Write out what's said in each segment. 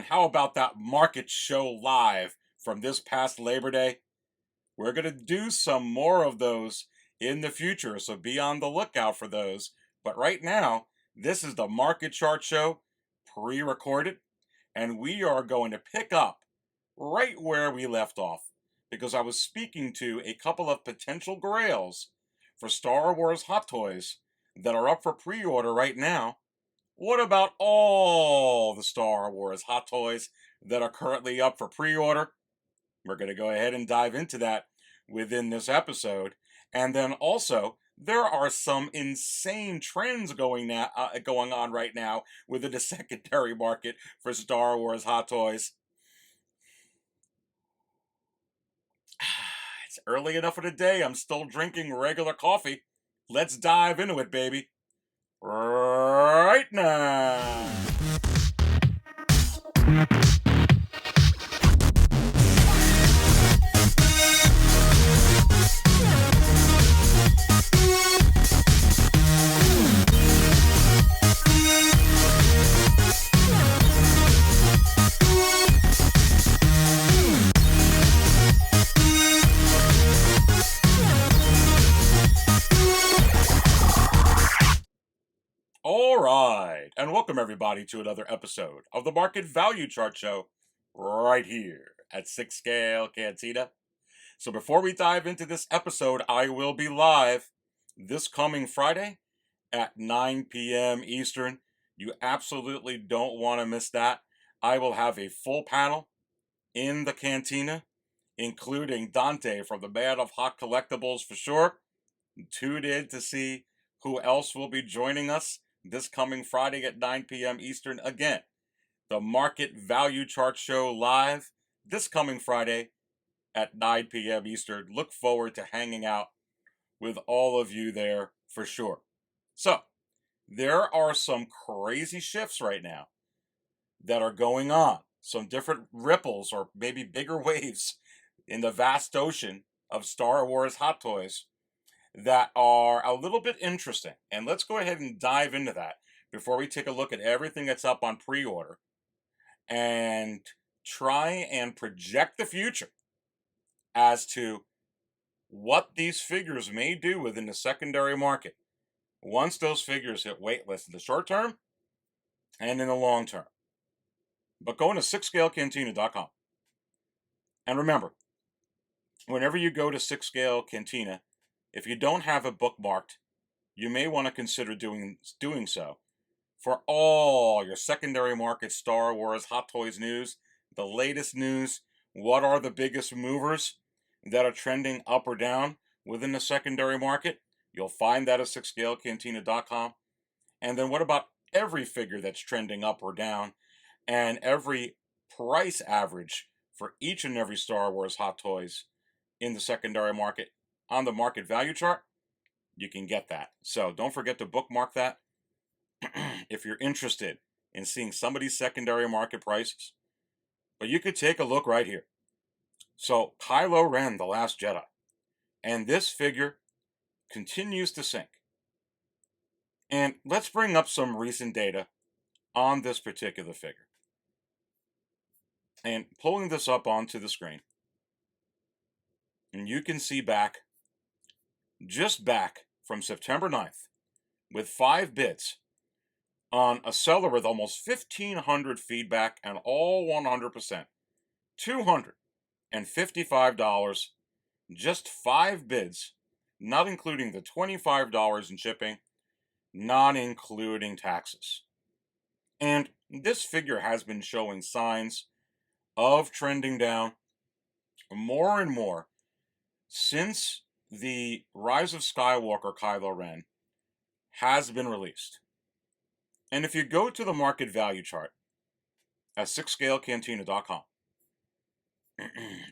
And how about that market show live from this past Labor Day? We're going to do some more of those in the future, so be on the lookout for those. But right now, this is the Market Chart Show, pre-recorded, and we are going to pick up right where we left off, because I was speaking to a couple of potential grails for Star Wars Hot Toys that are up for pre-order right now. What about all the Star Wars Hot Toys that are currently up for pre-order? We're going to go ahead and dive into that within this episode. And then also, there are some insane trends going on right now within the secondary market for Star Wars Hot Toys. It's early enough in the day. I'm still drinking regular coffee. Let's dive into it, baby. Right now. All right, and welcome everybody to another episode of the Market Value Chart Show right here at 6 Scale Cantina. So before we dive into this episode, I will be live this coming Friday at 9 p.m. Eastern. You absolutely don't want to miss that. I will have a full panel in the Cantina, including Dante from the Man of Hot Collectibles for sure. Tune in to see who else will be joining us this coming Friday at 9 p.m. Eastern. Again, the Market Value Chart Show live this coming Friday at 9 p.m. Eastern. Look forward to hanging out with all of you there for sure. So, there are some crazy shifts right now that are going on. Some different ripples or maybe bigger waves in the vast ocean of Star Wars Hot Toys that are a little bit interesting. And let's go ahead and dive into that before we take a look at everything that's up on pre-order and try and project the future as to what these figures may do within the secondary market once those figures hit waitlist in the short term and in the long term. But go to 6scalecantina.com. And remember, whenever you go to 6 Scale Cantina, if you don't have it bookmarked, you may want to consider doing so for all your secondary market Star Wars Hot Toys news, the latest news, what are the biggest movers that are trending up or down within the secondary market. You'll find that at 6scalecantina.com. And then what about every figure that's trending up or down and every price average for each and every Star Wars Hot Toys in the secondary market on the market value chart? You can get that. So don't forget to bookmark that if you're interested in seeing some of these secondary market prices. But you could take a look right here. So Kylo Ren, The Last Jedi. And this figure continues to sink. And let's bring up some recent data on this particular figure. And pulling this up onto the screen. And you can see back from September 9th, with 5 bids on a seller with almost 1,500 feedback and all 100%, $255, just 5 bids, not including the $25 in shipping, not including taxes. And this figure has been showing signs of trending down more and more since the Rise of Skywalker Kylo Ren has been released. And if you go to the market value chart at 6scalecantina.com,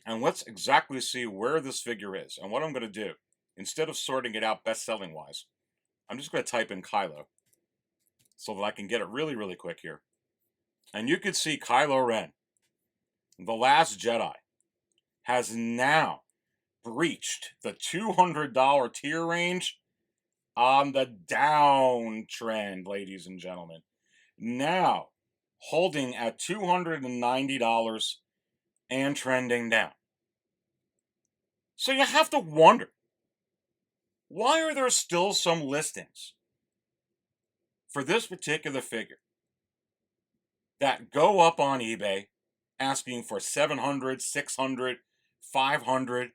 and let's exactly see where this figure is. And what I'm going to do, instead of sorting it out best-selling wise, I'm just going to type in Kylo so that I can get it really, really quick here. And you can see Kylo Ren, The Last Jedi, has now breached the $200 tier range on the downtrend, ladies and gentlemen. Now, holding at $290 and trending down. So you have to wonder, why are there still some listings for this particular figure that go up on eBay asking for $700, $600, $500,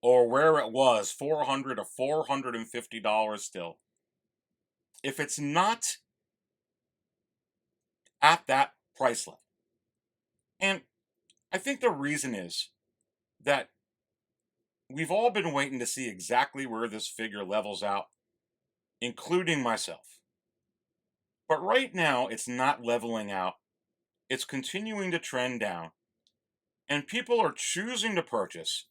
or where it was, $400 or $450 still? If it's not at that price level. And I think the reason is that we've all been waiting to see exactly where this figure levels out, including myself. But right now, it's not leveling out. It's continuing to trend down. And people are choosing to purchase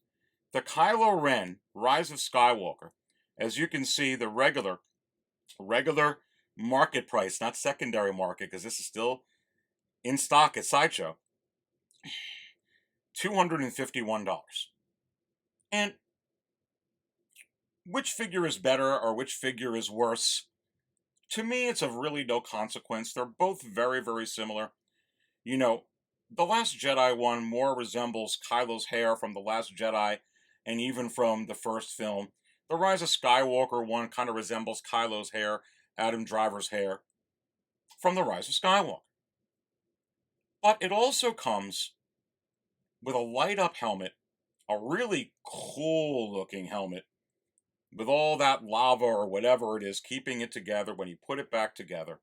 the Kylo Ren Rise of Skywalker. As you can see, the regular market price, not secondary market, because this is still in stock at Sideshow, $251. And which figure is better or which figure is worse? To me, it's of really no consequence. They're both very, very similar. You know, the Last Jedi one more resembles Kylo's hair from The Last Jedi and even from the first film. The Rise of Skywalker one kind of resembles Kylo's hair, Adam Driver's hair, from The Rise of Skywalker. But it also comes with a light-up helmet, a really cool-looking helmet, with all that lava or whatever it is keeping it together when you put it back together.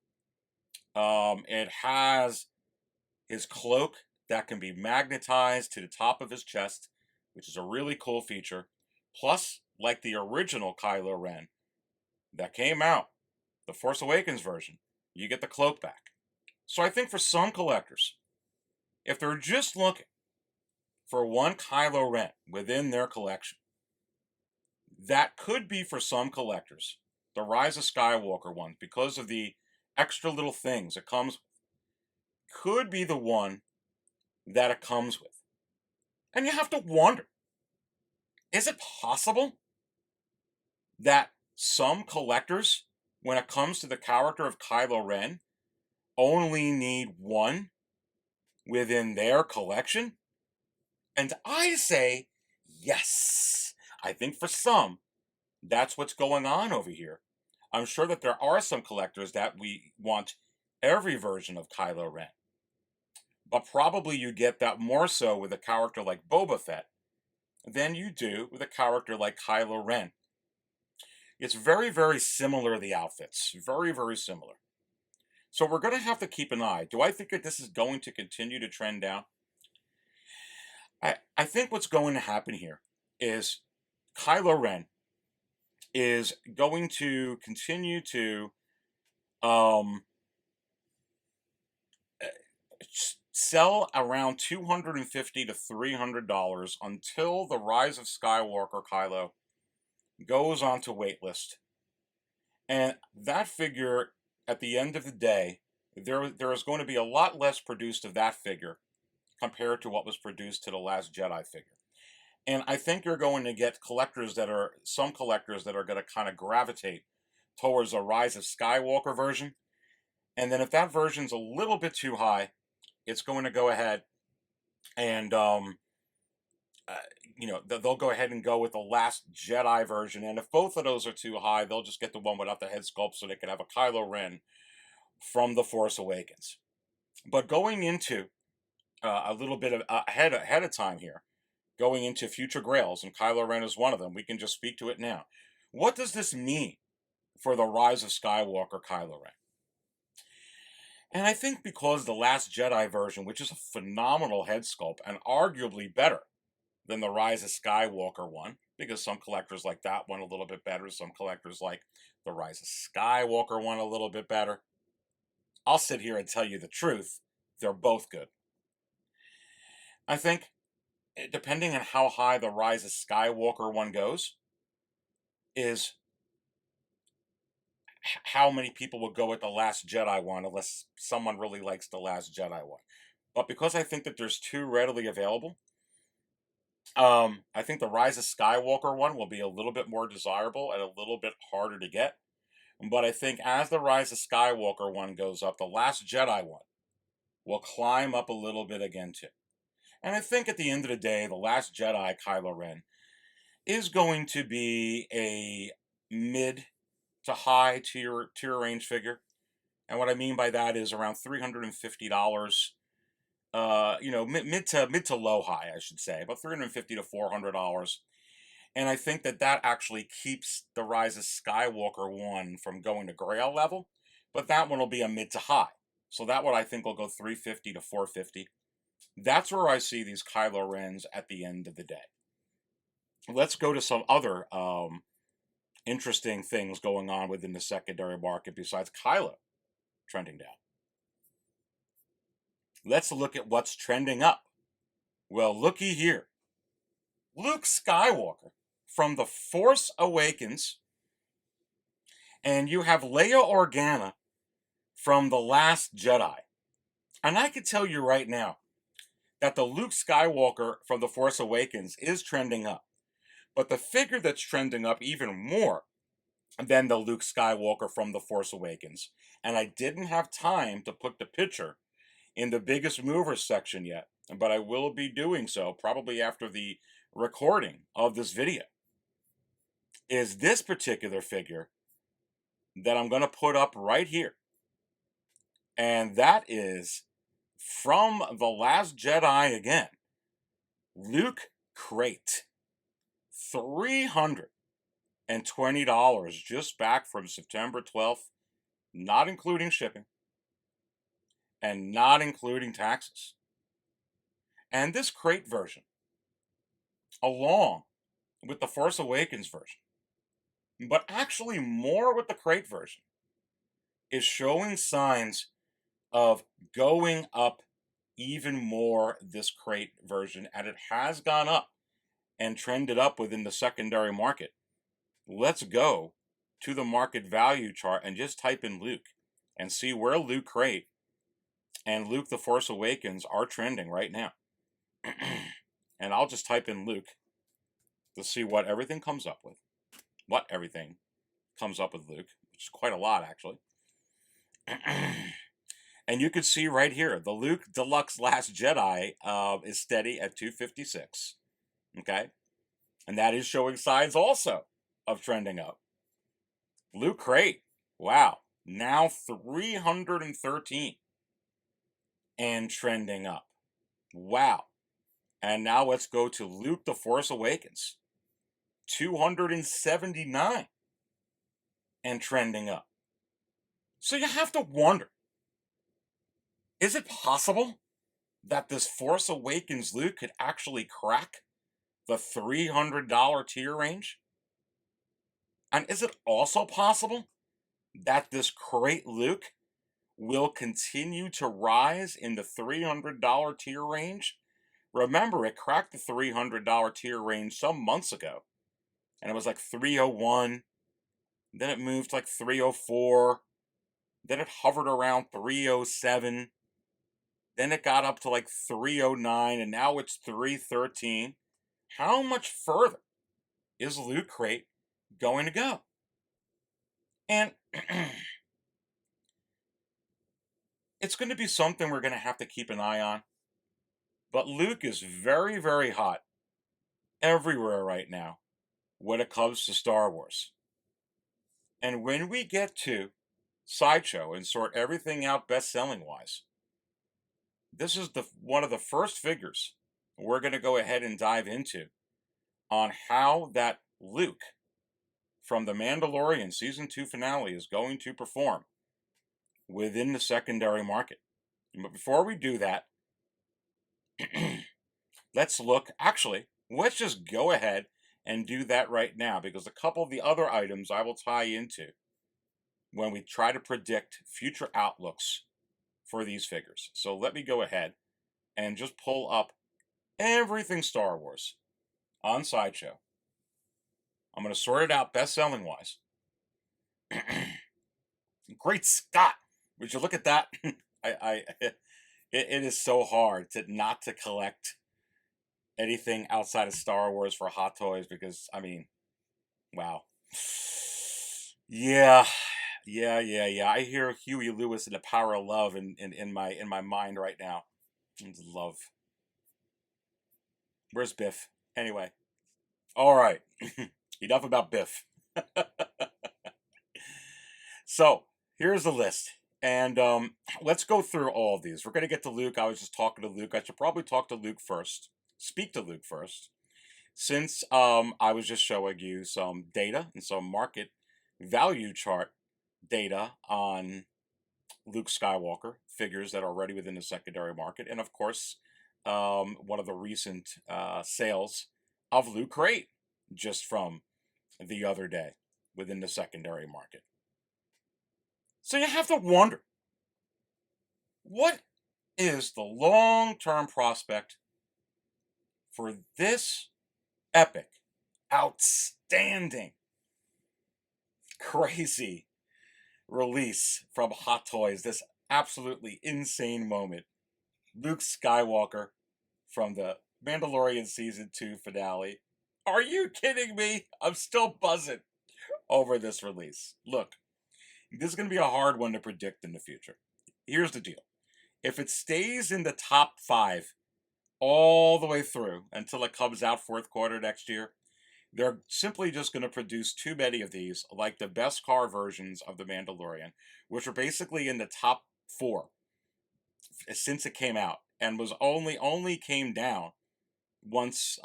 It has his cloak that can be magnetized to the top of his chest, which is a really cool feature. Plus, like the original Kylo Ren that came out, the Force Awakens version, you get the cloak back. So I think for some collectors, if they're just looking for one Kylo Ren within their collection, that could be for some collectors the Rise of Skywalker one, because of the extra little things it comes with, could be the one that it comes with. And you have to wonder, is it possible that some collectors, when it comes to the character of Kylo Ren, only need one within their collection? And I say yes. I think for some, that's what's going on over here. I'm sure that there are some collectors that we want every version of Kylo Ren. But probably you get that more so with a character like Boba Fett than you do with a character like Kylo Ren. It's very, very similar, the outfits. Very, very similar. So we're going to have to keep an eye. Do I think that this is going to continue to trend down? I think what's going to happen here is Kylo Ren is going to continue to sell around $250 to $300 until the Rise of Skywalker Kylo goes onto Waitlist. And that figure, at the end of the day, there is going to be a lot less produced of that figure compared to what was produced to the Last Jedi figure. And I think you're going to get some collectors that are going to kind of gravitate towards a Rise of Skywalker version. And then if that version's a little bit too high, it's going to go ahead and, they'll go ahead and go with the Last Jedi version. And if both of those are too high, they'll just get the one without the head sculpt so they can have a Kylo Ren from The Force Awakens. But going into a little bit of ahead of time here, going into future grails, and Kylo Ren is one of them, we can just speak to it now. What does this mean for the Rise of Skywalker Kylo Ren? And I think because the Last Jedi version, which is a phenomenal head sculpt and arguably better than the Rise of Skywalker one, because some collectors like that one a little bit better, some collectors like the Rise of Skywalker one a little bit better. I'll sit here and tell you the truth, they're both good. I think, depending on how high the Rise of Skywalker one goes, is how many people will go with the Last Jedi one, unless someone really likes the Last Jedi one. But because I think that there's two readily available, I think the Rise of Skywalker one will be a little bit more desirable and a little bit harder to get. But I think as the Rise of Skywalker one goes up, the Last Jedi one will climb up a little bit again too. And I think at the end of the day, The Last Jedi Kylo Ren is going to be a mid to high tier range figure. And what I mean by that is around $350. Mid to low high, I should say, about $350 to $400. And I think that actually keeps the Rise of Skywalker one from going to grail level, but that one will be a mid to high. So that one I think will go $350 to $450. That's where I see these Kylo Rens at the end of the day. Let's go to some other interesting things going on within the secondary market besides Kylo trending down. Let's look at what's trending up. Well, looky here. Luke Skywalker from The Force Awakens, and you have Leia Organa from The Last Jedi. And I can tell you right now that the Luke Skywalker from The Force Awakens is trending up. But the figure that's trending up even more than the Luke Skywalker from The Force Awakens, and I didn't have time to put the picture in the biggest movers section yet, but I will be doing so probably after the recording of this video, is this particular figure that I'm going to put up right here. And that is from The Last Jedi again, Luke Crate. $320 just back from September 12th, not including shipping and not including taxes. And this crate version, along with the Force Awakens version, but actually more with the crate version, is showing signs of going up even more, this crate version, and it has gone up and trended up within the secondary market. Let's go to the market value chart and just type in Luke and see where Luke Crate and Luke The Force Awakens are trending right now. And I'll just type in Luke to see what everything comes up with. What everything comes up with Luke, which is quite a lot actually. And you can see right here, the Luke Deluxe Last Jedi is steady at 256. Okay? And that is showing signs also of trending up. Luke Crate, wow, now 313 and trending up. Wow. And now let's go to Luke The Force Awakens, 279 and trending up. So you have to wonder, is it possible that this Force Awakens Luke could actually crack the $300 tier range? And is it also possible that this crate Luke will continue to rise in the $300 tier range? Remember, it cracked the $300 tier range some months ago, and it was like 301, then it moved to like 304, then it hovered around 307, then it got up to like 309, and now it's 313. How much further is Luke Crate going to go? And it's going to be something we're going to have to keep an eye on. But Luke is very, very hot everywhere right now when it comes to Star Wars. And when we get to Sideshow and sort everything out best-selling wise, this is one of the first figures we're going to go ahead and dive into on how that Luke from the Mandalorian Season 2 finale is going to perform within the secondary market. But before we do that, let's just go ahead and do that right now, because a couple of the other items I will tie into when we try to predict future outlooks for these figures. So let me go ahead and just pull up everything Star Wars on Sideshow. I'm going to sort it out best-selling wise. Great Scott! Would you look at that? It is so hard not to collect anything outside of Star Wars for Hot Toys, because, I mean, wow. Yeah, Yeah. I hear Huey Lewis and the Power of Love in my mind right now. Love. Where's Biff? Anyway. All right. Enough about Biff. So here's the list. And let's go through all of these. We're going to get to Luke. I was just talking to Luke. I should probably talk to Luke first. Speak to Luke first. Since I was just showing you some data and some market value chart data on Luke Skywalker figures that are already within the secondary market. And of course, one of the recent sales of Luke Crate just from the other day within the secondary market. So you have to wonder, what is the long-term prospect for this epic, outstanding, crazy release from Hot Toys, this absolutely insane moment? Luke Skywalker from the Mandalorian Season 2 finale. Are you kidding me? I'm still buzzing over this release. Look, this is going to be a hard one to predict in the future. Here's the deal. If it stays in the top 5 all the way through until it comes out fourth quarter next year, they're simply just going to produce too many of these, like the best car versions of The Mandalorian, which are basically in the top 4 since it came out, and was only came down once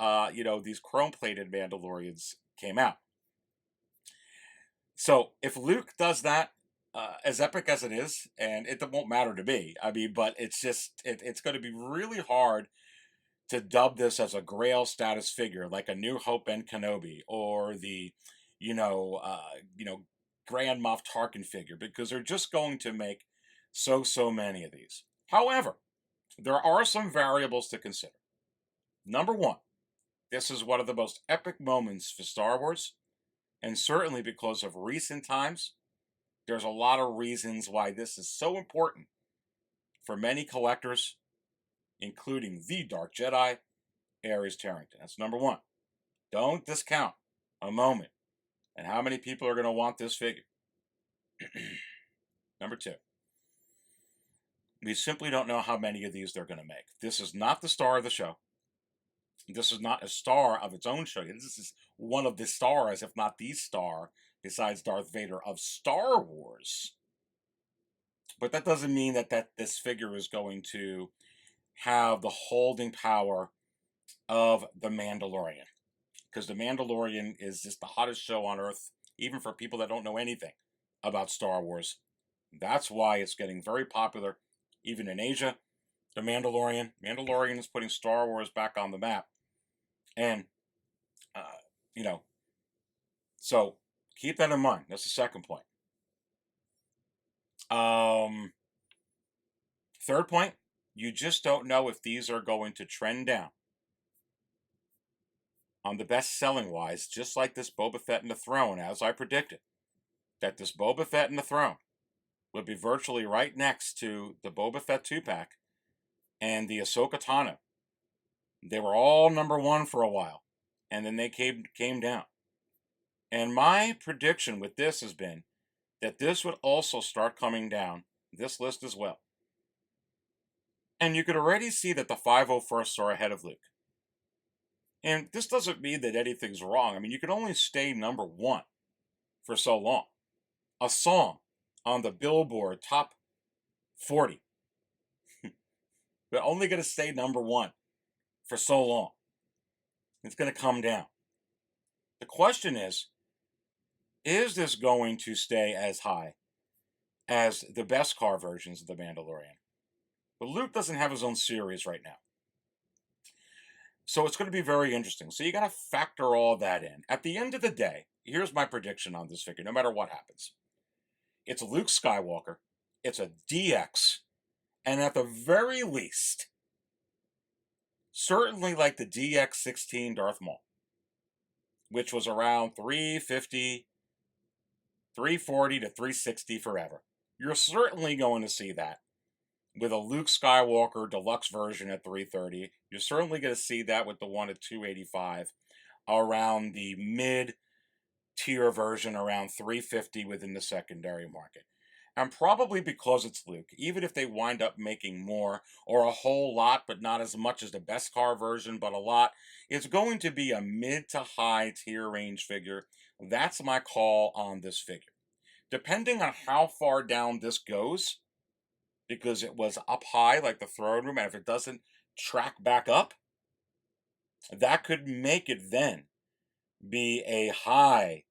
these chrome-plated Mandalorians came out. So if Luke does that, as epic as it is, and it won't matter to me, I mean, but it's just it's going to be really hard to dub this as a Grail status figure, like a New Hope and Kenobi, or the, Grand Moff Tarkin figure, because they're just going to make so many of these. However, there are some variables to consider. Number one, this is one of the most epic moments for Star Wars, and certainly because of recent times, there's a lot of reasons why this is so important for many collectors, including the Dark Jedi, Aries Tarrington. That's number one. Don't discount a moment and how many people are going to want this figure. Number two, we simply don't know how many of these they're going to make. This is not the star of the show. This is not a star of its own show. This is one of the stars, if not the star, besides Darth Vader, of Star Wars. But that doesn't mean that this figure is going to have the holding power of The Mandalorian. Because The Mandalorian is just the hottest show on Earth, even for people that don't know anything about Star Wars. That's why it's getting very popular, even in Asia. The Mandalorian is putting Star Wars back on the map. And, so keep that in mind. That's the second point. Third point, you just don't know if these are going to trend down on the best-selling wise, just like this Boba Fett and the Throne, as I predicted. That this Boba Fett and the Throne would be virtually right next to the Boba Fett 2-pack and the Ahsoka Tano. They were all number one for a while, and then they came down. And my prediction with this has been that this would also start coming down, this list as well. And you could already see that the 501st are ahead of Luke. And this doesn't mean that anything's wrong. I mean, you can only stay number one for so long. A song on the Billboard Top 40. We're only going to stay number one for so long. It's going to come down. The question is this going to stay as high as the best car versions of The Mandalorian? But Luke doesn't have his own series right now. So it's going to be very interesting. So you got to factor all that in. At the end of the day, here's my prediction on this figure, no matter what happens. It's Luke Skywalker. It's a DX. And at the very least, certainly like the DX16 Darth Maul, which was around $350, $340 to $360 forever. You're certainly going to see that with a Luke Skywalker deluxe version at $330. You're certainly going to see that with the one at $285 around the mid tier version around 350 within the secondary market. And probably because it's Luke, even if they wind up making more or a whole lot, but not as much as the best car version, but a lot, it's going to be a mid to high tier range figure. That's my call on this figure. Depending on how far down this goes, because it was up high like the throne room, and if it doesn't track back up, that could make it then be a high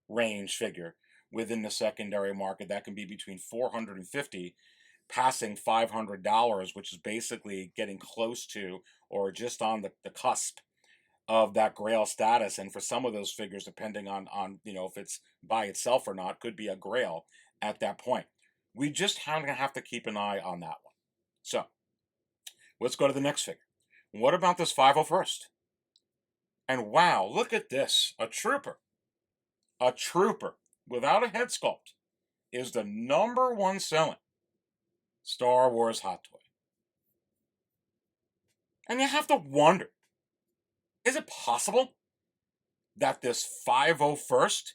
range figure within the secondary market. That can be between 450 passing $500, which is basically getting close to or just on the cusp of that grail status. And for some of those figures, depending on if it's by itself or not, could be a grail at that point. We just have to keep an eye on that one. So let's go to the next figure. What about this 501st? And wow, look at this. A trooper without a head sculpt is the number one selling Star Wars hot toy. And you have to wonder, is it possible that this 501st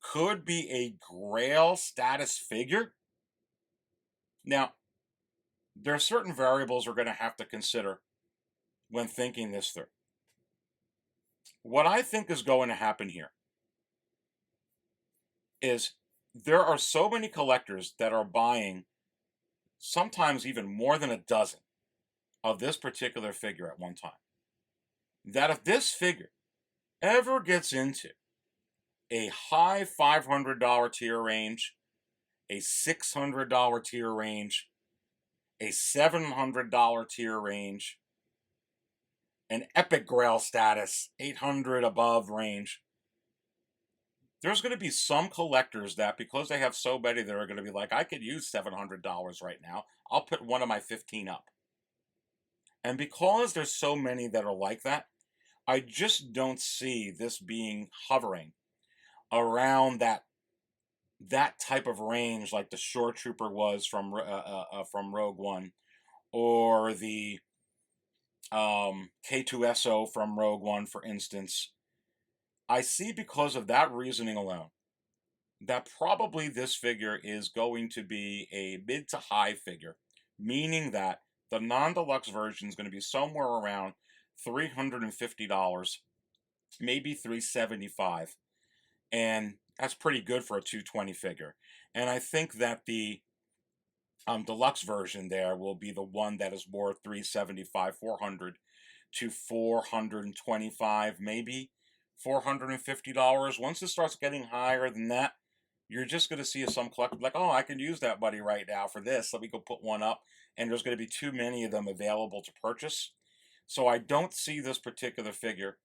could be a grail status figure? Now, there are certain variables we're going to have to consider when thinking this through. What I think is going to happen here is there are so many collectors that are buying sometimes even more than a dozen of this particular figure at one time, that if this figure ever gets into a high $500 tier range, a $600 tier range, a $700 tier range, an epic grail status, 800 above range, there's going to be some collectors that, because they have so many, that are going to be like, I could use $700 right now. I'll put one of my 15 up. And because there's so many that are like that, I just don't see this being hovering around that type of range, like the Shore Trooper was from Rogue One, or the K2SO from Rogue One, for instance. I see, because of that reasoning alone, that probably this figure is going to be a mid to high figure, meaning that the non-deluxe version is going to be somewhere around $350, maybe $375, and that's pretty good for a 220 figure. And I think that the deluxe version there will be the one that is more 375, 400 to 425, maybe $450. Once it starts getting higher than that, you're just going to see some collector like, oh, I can use that buddy right now for this. Let me go put one up. And there's going to be too many of them available to purchase. So I don't see this particular figure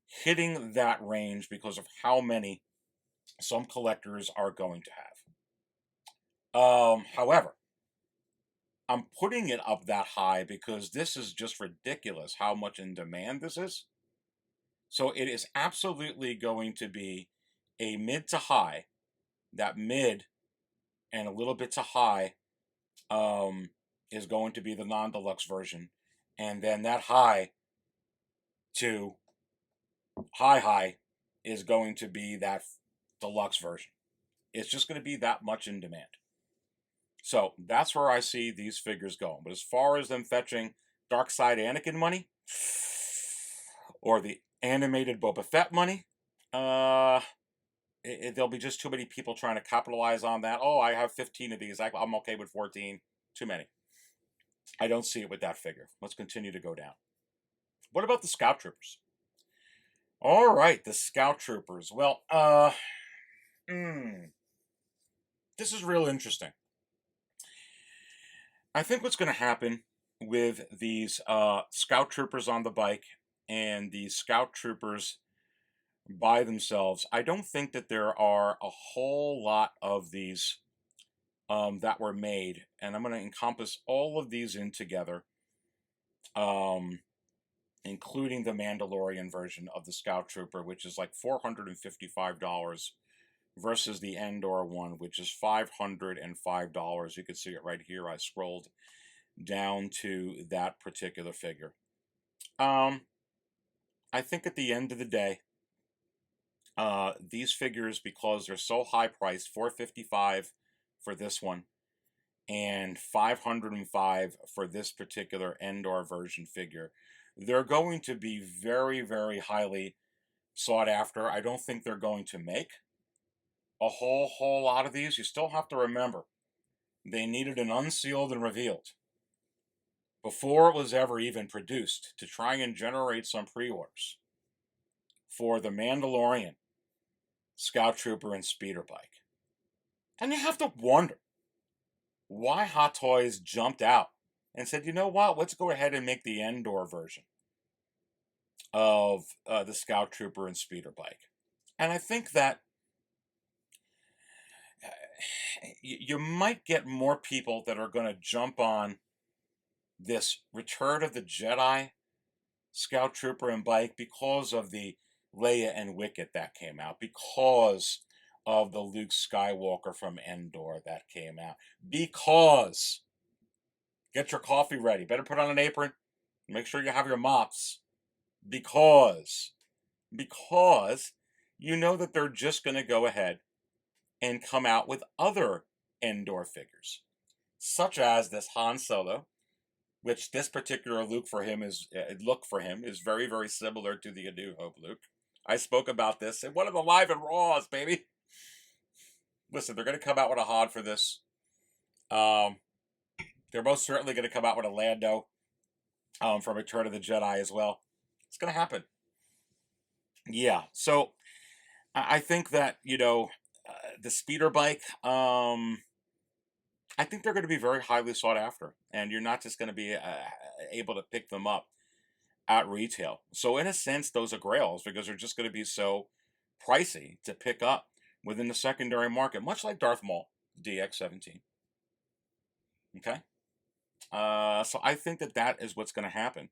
hitting that range because of how many some collectors are going to have. However, I'm putting it up that high because this is just ridiculous how much in demand this is. So it is absolutely going to be a mid to high. That mid and a little bit to high is going to be the non-deluxe version. And then that high to high is going to be that deluxe version. It's just going to be that much in demand. So that's where I see these figures going. But as far as them fetching Dark Side Anakin money, or the animated Boba Fett money, there'll be just too many people trying to capitalize on that. Oh, I have 15 of these. I'm okay with 14. Too many. I don't see it with that figure. Let's continue to go down. What about the Scout Troopers? All right, the Scout Troopers. Well, this is real interesting. I think what's going to happen with these Scout Troopers on the bike and the Scout Troopers by themselves, I don't think that there are a whole lot of these that were made, and I'm going to encompass all of these in together, including the Mandalorian version of the Scout Trooper, which is like $455, versus the Endor one, which is $505. You can see it right here. I scrolled down to that particular figure. I think at the end of the day, These figures, because they're so high priced, $455 for this one, and $505 for this particular Endor version figure, they're going to be very, very highly sought after. I don't think they're going to make a whole lot of these. You still have to remember, they needed an unsealed and revealed before it was ever even produced to try and generate some pre-orders for the Mandalorian, Scout Trooper, and Speeder Bike. And you have to wonder why Hot Toys jumped out and said, you know what, let's go ahead and make the Endor version of the Scout Trooper and Speeder Bike. And I think that you might get more people that are going to jump on this Return of the Jedi Scout Trooper and Bike because of the Leia and Wicket that came out, because of the Luke Skywalker from Endor that came out, because, get your coffee ready, better put on an apron, make sure you have your mops, because you know that they're just going to go ahead and come out with other Endor figures, such as this Han Solo, which this particular look for him is very, very similar to the A New Hope Luke. I spoke about this in one of the Live and Raws, baby. Listen, they're going to come out with a Han for this. They're most certainly going to come out with a Lando from Return of the Jedi as well. It's going to happen. Yeah, so I think that, the speeder bike, I think they're going to be very highly sought after, and you're not just going to be able to pick them up at retail. So in a sense, those are grails because they're just going to be so pricey to pick up within the secondary market, much like Darth Maul DX-17. Okay? So I think that is what's going to happen.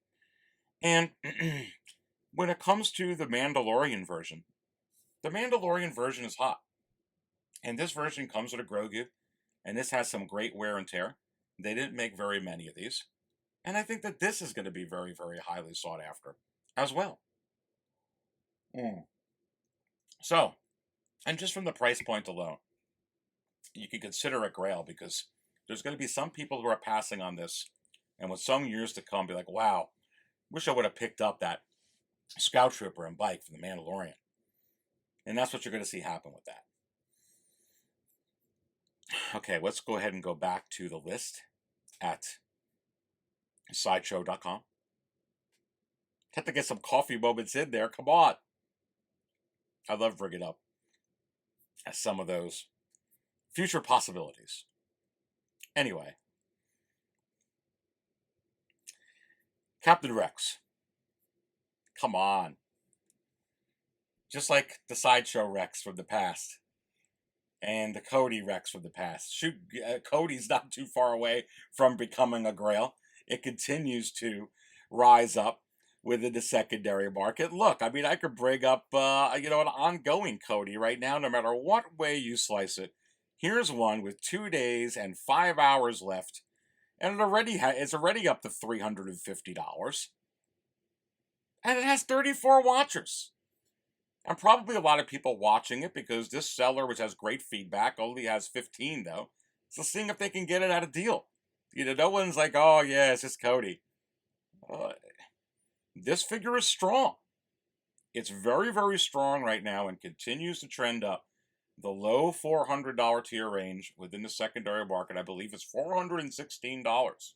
And when it comes to the Mandalorian version is hot. And this version comes with a Grogu, and this has some great wear and tear. They didn't make very many of these. And I think that this is going to be very, very highly sought after as well. So, and just from the price point alone, you can consider it grail because there's going to be some people who are passing on this and with some years to come be like, wow, wish I would have picked up that Scout Trooper and bike from the Mandalorian. And that's what you're going to see happen with that. Okay, let's go ahead and go back to the list at sideshow.com. Have to get some coffee moments in there. Come on. I love bringing up some of those future possibilities. Anyway, Captain Rex. Come on. Just like the Sideshow Rex from the past. And the Cody Rex from the past. Shoot, Cody's not too far away from becoming a grail. It continues to rise up within the secondary market. Look, I mean, I could bring up, an ongoing Cody right now, no matter what way you slice it. Here's one with 2 days and 5 hours left, and it's already up to $350. And it has 34 watchers. And probably a lot of people watching it because this seller, which has great feedback, only has 15 though. So seeing if they can get it at a deal. No one's like, oh yeah, it's just Cody. This figure is strong. It's very, very strong right now and continues to trend up. The low $400 tier range within the secondary market, I believe, is $416.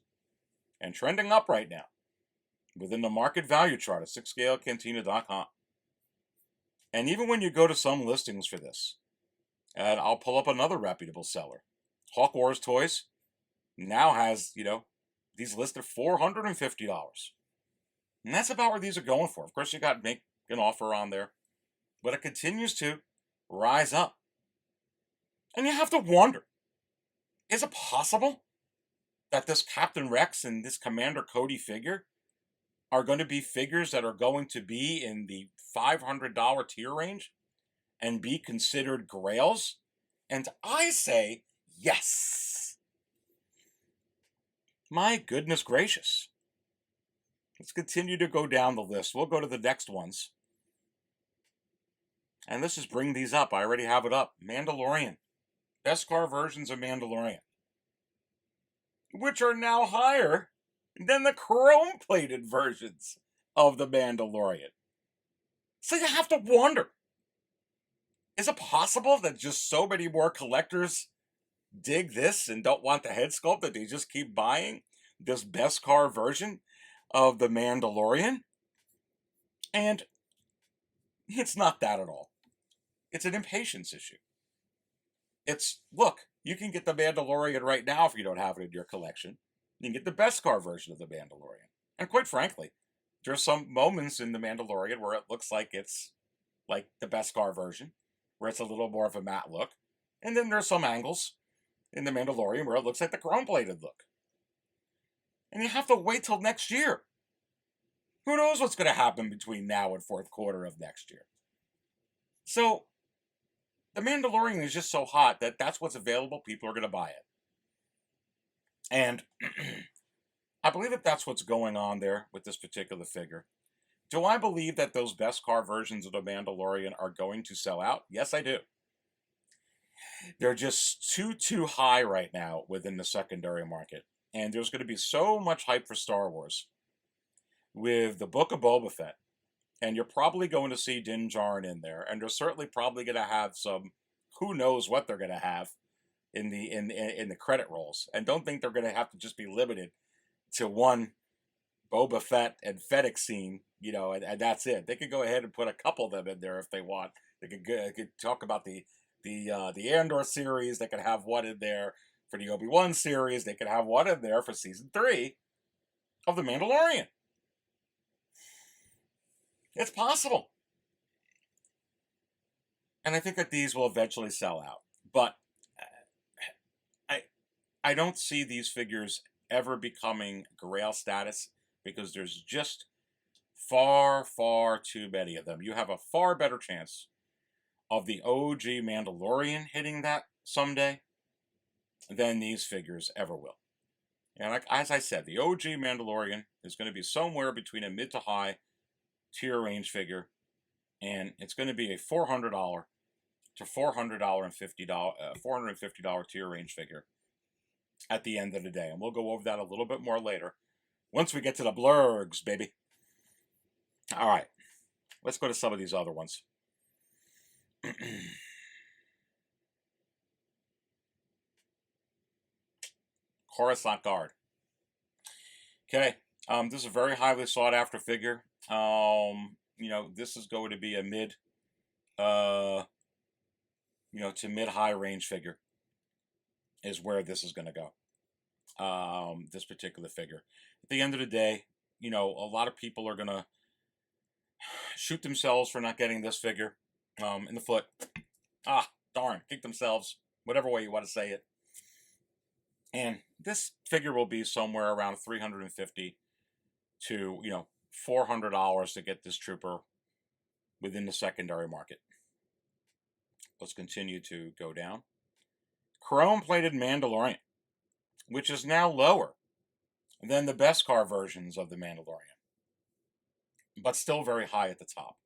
And trending up right now within the market value chart at 6scalecantina.com. And even when you go to some listings for this, and I'll pull up another reputable seller, Hawk Wars Toys now has, these listed $450. And that's about where these are going for. Of course, you got to make an offer on there, but it continues to rise up. And you have to wonder, is it possible that this Captain Rex and this Commander Cody figure are going to be figures that are going to be in the $500 tier range and be considered grails? And I say yes. My goodness gracious. Let's continue to go down the list. We'll go to the next ones. And let's just bring these up. I already have it up. Mandalorian. Beskar versions of Mandalorian. Which are now higher than the chrome-plated versions of the Mandalorian. So you have to wonder, is it possible that just so many more collectors dig this and don't want the head sculpt that they just keep buying this Beskar version of the Mandalorian? And it's not that at all. It's an impatience issue. It's, look, you can get the Mandalorian right now if you don't have it in your collection. You can get the Beskar version of the Mandalorian. And quite frankly, there's some moments in the Mandalorian where it looks like it's like the Beskar version, where it's a little more of a matte look. And then there's some angles in the Mandalorian where it looks like the chrome-plated look. And you have to wait till next year. Who knows what's going to happen between now and fourth quarter of next year? So, the Mandalorian is just so hot that that's what's available. People are going to buy it. And I believe that that's what's going on there with this particular figure. Do I believe that those Beskar versions of the Mandalorian are going to sell out? Yes, I do. They're just too high right now within the secondary market. And there's going to be so much hype for Star Wars with the Book of Boba Fett. And you're probably going to see Din Djarin in there. And they're certainly probably going to have some, who knows what they're going to have in the credit rolls. And don't think they're going to have to just be limited to one Boba Fett and Fennec scene, you know, and that's it. They could go ahead and put a couple of them in there if they want. They could talk about the Andor series. They could have one in there for the Obi-Wan series. They could have one in there for season 3 of The Mandalorian. It's possible. And I think that these will eventually sell out. But I don't see these figures ever becoming grail status because there's just far too many of them. You have a far better chance of the OG Mandalorian hitting that someday than these figures ever will. And like, as I said, the OG Mandalorian is going to be somewhere between a mid to high tier range figure, and it's going to be a $400 to $450 tier range figure at the end of the day. And we'll go over that a little bit more later once we get to the blurgs, baby. All right, let's go to some of these other ones. Coruscant Guard. Okay, this is a very highly sought after figure. You know, this is going to be a mid, to mid-high range figure is where this is going to go. This particular figure. At the end of the day, you know, a lot of people are going to shoot themselves for not getting this figure in the foot. Ah, darn, kick themselves, whatever way you want to say it. And this figure will be somewhere around $350 to, $400 to get this trooper within the secondary market. Let's continue to go down. Chrome-plated Mandalorian, which is now lower than the Beskar versions of the Mandalorian, but still very high at the top.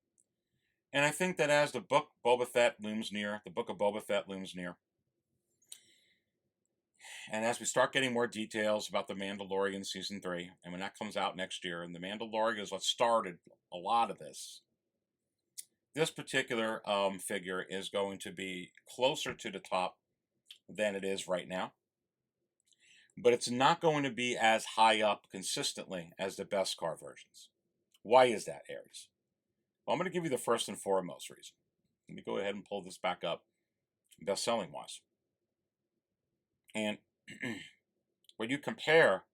And I think that as the book Boba Fett looms near, the Book of Boba Fett looms near, and as we start getting more details about the Mandalorian Season 3, and when that comes out next year, and the Mandalorian is what started a lot of this, this particular figure is going to be closer to the top than it is right now. But it's not going to be as high up consistently as the Beskar versions. Why is that, Aries? Well, I'm going to give you the first and foremost reason. Let me go ahead and pull this back up, best-selling wise. And when you compare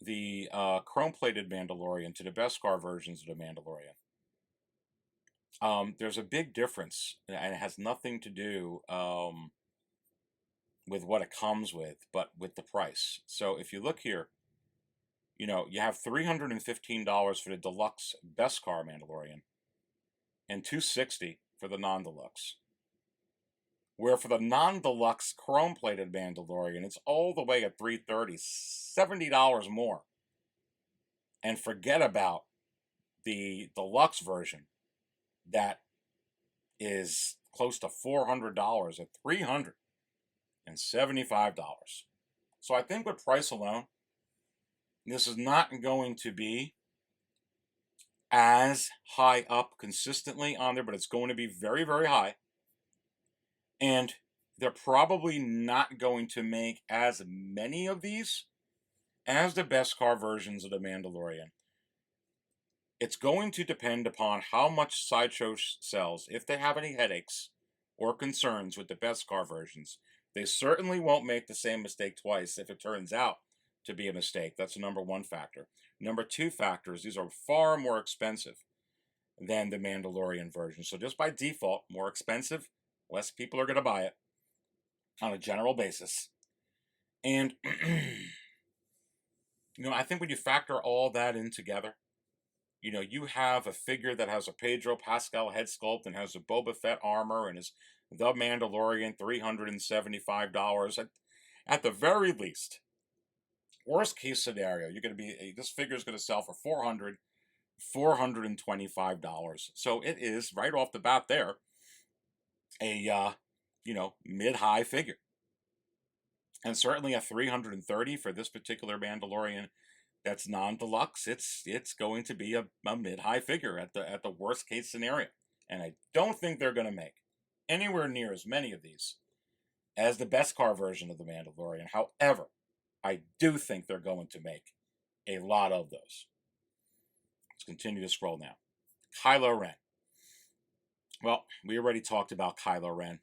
the chrome-plated Mandalorian to the Beskar versions of the Mandalorian, there's a big difference, and it has nothing to do with what it comes with, but with the price. So if you look here, you have $315 for the deluxe Beskar Mandalorian and $260 for the non-deluxe. Where for the non-deluxe chrome-plated Mandalorian, it's all the way at $330, $70 more. And forget about the deluxe version that is close to $400 at $375. So I think with price alone, this is not going to be as high up consistently on there, but it's going to be very, very high. And they're probably not going to make as many of these as the Beskar versions of The Mandalorian. It's going to depend upon how much Sideshow sells. If they have any headaches or concerns with the Beskar versions, they certainly won't make the same mistake twice if it turns out to be a mistake. That's the number one factor. Number two factor is these are far more expensive than the Mandalorian version. So just by default, more expensive, less people are going to buy it on a general basis. And, I think when you factor all that in together, you have a figure that has a Pedro Pascal head sculpt and has a Boba Fett armor and is the Mandalorian, $375. At the very least, worst case scenario, this figure is going to sell for $425. So it is right off the bat there a mid-high figure. And certainly at $330 for this particular Mandalorian that's non-deluxe, it's going to be a mid-high figure at the worst case scenario. And I don't think they're going to make anywhere near as many of these as the Beskar version of the Mandalorian. However, I do think they're going to make a lot of those. Let's continue to scroll now. Kylo Ren. Well, we already talked about Kylo Ren,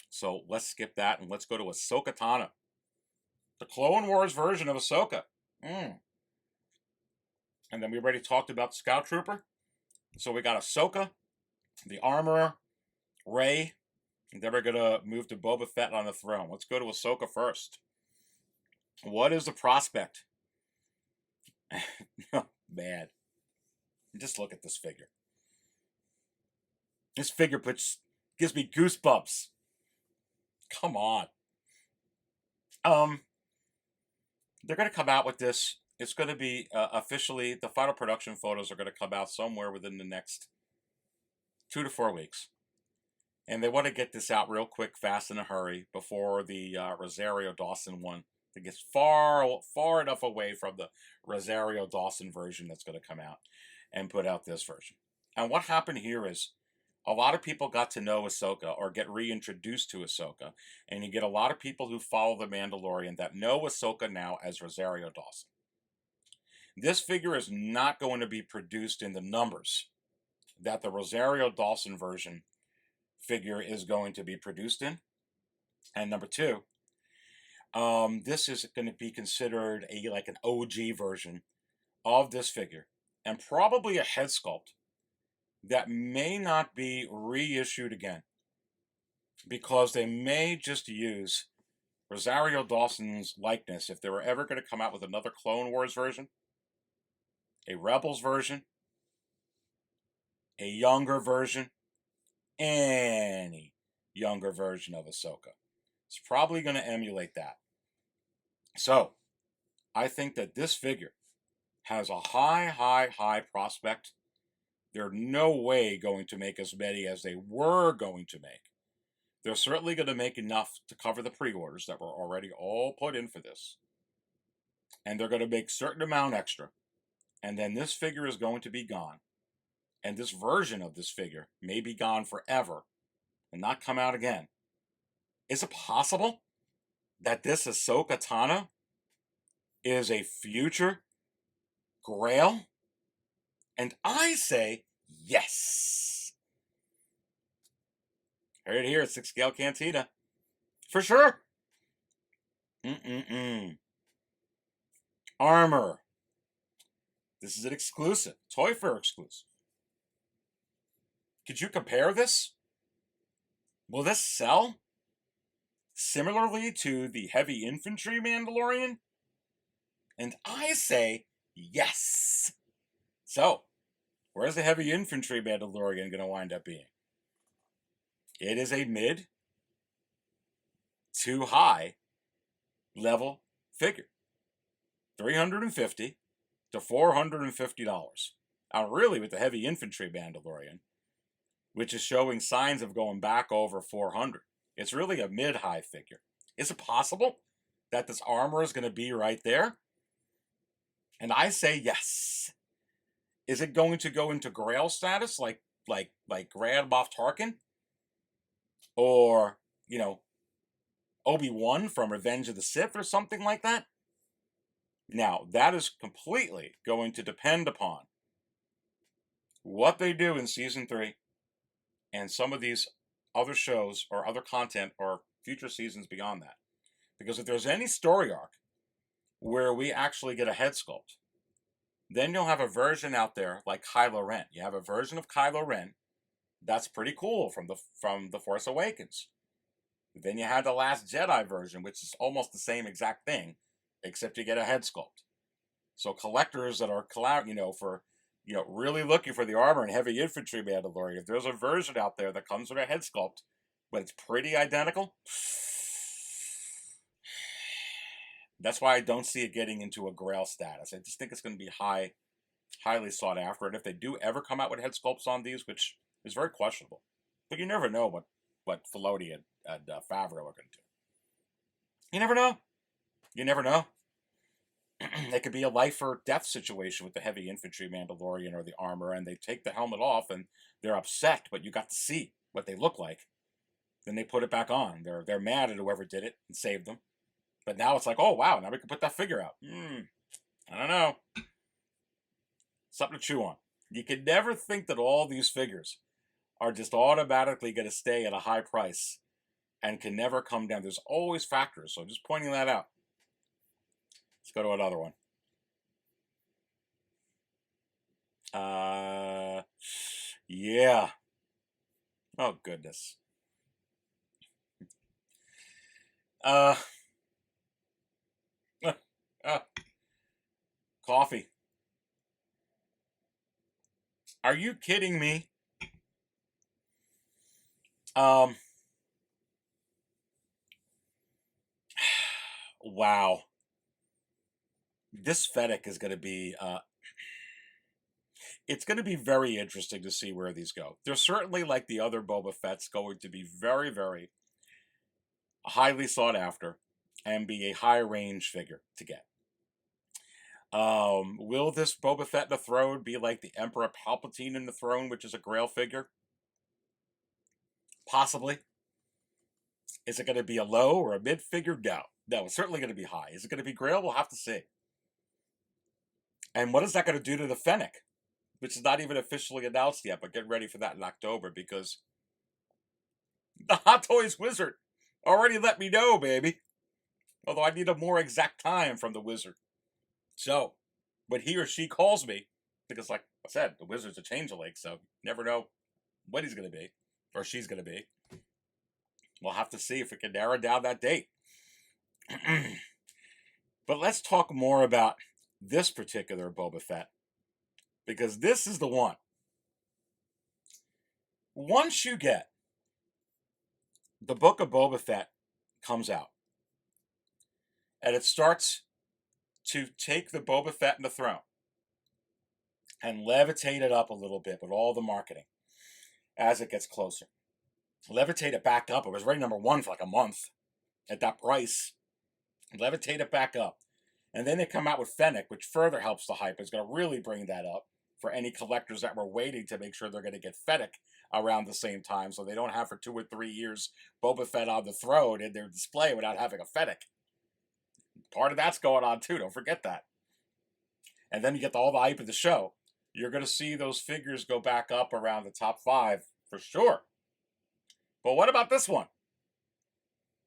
so let's skip that and let's go to Ahsoka Tano, the Clone Wars version of Ahsoka. And then we already talked about the Scout Trooper. So we got Ahsoka, the Armorer, Rey, and then we're going to move to Boba Fett on the throne. Let's go to Ahsoka first. What is the prospect? Man, just look at this figure. This figure gives me goosebumps. Come on. They're going to come out with this. It's going to be officially, the final production photos are going to come out somewhere within the next 2 to 4 weeks. And they want to get this out real quick, fast, in a hurry before the Rosario Dawson one. It gets far enough away from the Rosario Dawson version that's going to come out and put out this version. And what happened here is a lot of people got to know Ahsoka or get reintroduced to Ahsoka. And you get a lot of people who follow The Mandalorian that know Ahsoka now as Rosario Dawson. This figure is not going to be produced in the numbers that the Rosario Dawson version figure is going to be produced in. And number two, this is going to be considered like an OG version of this figure, and probably a head sculpt that may not be reissued again, because they may just use Rosario Dawson's likeness if they were ever going to come out with another Clone Wars version, a Rebels version, a younger version, any younger version of Ahsoka. It's probably going to emulate that. So, I think that this figure has a high prospect. They're no way going to make as many as they were going to make. They're certainly going to make enough to cover the pre-orders that were already all put in for this. And they're going to make a certain amount extra. And then this figure is going to be gone. And this version of this figure may be gone forever and not come out again. Is it possible that this Ahsoka Tano is a future grail? And I say yes. Heard it here at 6 Scale Cantina. For sure. Armor. This is an exclusive. Toy Fair exclusive. Could you compare this? Will this sell similarly to the Heavy Infantry Mandalorian? And I say yes. So, where's the Heavy Infantry Mandalorian going to wind up being? It is a mid to high level figure. $350 to $450. Now, really, with the Heavy Infantry Mandalorian, which is showing signs of going back over 400. It's really a mid-high figure. Is it possible that this armor is going to be right there? And I say yes. Is it going to go into grail status like Grand Moff Tarkin? Or, Obi-Wan from Revenge of the Sith or something like that? Now, that is completely going to depend upon what they do in Season 3 and some of these other shows or other content or future seasons beyond that. Because if there's any story arc where we actually get a head sculpt, then you'll have a version out there like Kylo Ren. You have a version of Kylo Ren that's pretty cool from the Force Awakens. Then you had the Last Jedi version, which is almost the same exact thing, except you get a head sculpt. So collectors that are really looking for the armor and heavy infantry Mandalorian, if there's a version out there that comes with a head sculpt, but it's pretty identical, that's why I don't see it getting into a grail status. I just think it's going to be highly sought after. And if they do ever come out with head sculpts on these, which is very questionable, but you never know what Filoni and Favreau are going to do. You never know. You never know. It could be a life or death situation with the heavy infantry Mandalorian or the armor, and they take the helmet off and they're upset, but you got to see what they look like. Then they put it back on. They're mad at whoever did it and saved them. But now it's like, oh wow, now we can put that figure out. I don't know. Something to chew on. You can never think that all these figures are just automatically going to stay at a high price and can never come down. There's always factors, so I'm just pointing that out. Let's go to another one. Yeah. Oh, goodness. Coffee. Are you kidding me? Wow. This Fennec is going to be, it's going to be very interesting to see where these go. They're certainly, like the other Boba Fett's, going to be very, very highly sought after and be a high range figure to get. Will this Boba Fett in the throne be like the Emperor Palpatine in the throne, which is a grail figure? Possibly. Is it going to be a low or a mid figure? No. No, it's certainly going to be high. Is it going to be grail? We'll have to see. And what is that going to do to the Fennec? Which is not even officially announced yet, but get ready for that in October, because the Hot Toys Wizard already let me know, baby. Although I need a more exact time from the Wizard. So, when he or she calls me, because like I said, the Wizard's a changeling, so you never know what he's going to be, or she's going to be. We'll have to see if we can narrow down that date. But let's talk more about this particular Boba Fett, because this is the one. Once you get the Book of Boba Fett comes out, and it starts to take the Boba Fett in the throne and levitate it up a little bit with all the marketing as it gets closer. Levitate it back up. It was rated #1 for like a month at that price. Levitate it back up. And then they come out with Fennec, which further helps the hype. It's going to really bring that up for any collectors that were waiting to make sure they're going to get Fennec around the same time, so they don't have for 2 or 3 years Boba Fett on the throne in their display without having a Fennec. Part of that's going on too, don't forget that. And then you get all the hype of the show. You're going to see those figures go back up around the top 5 for sure. But what about this one?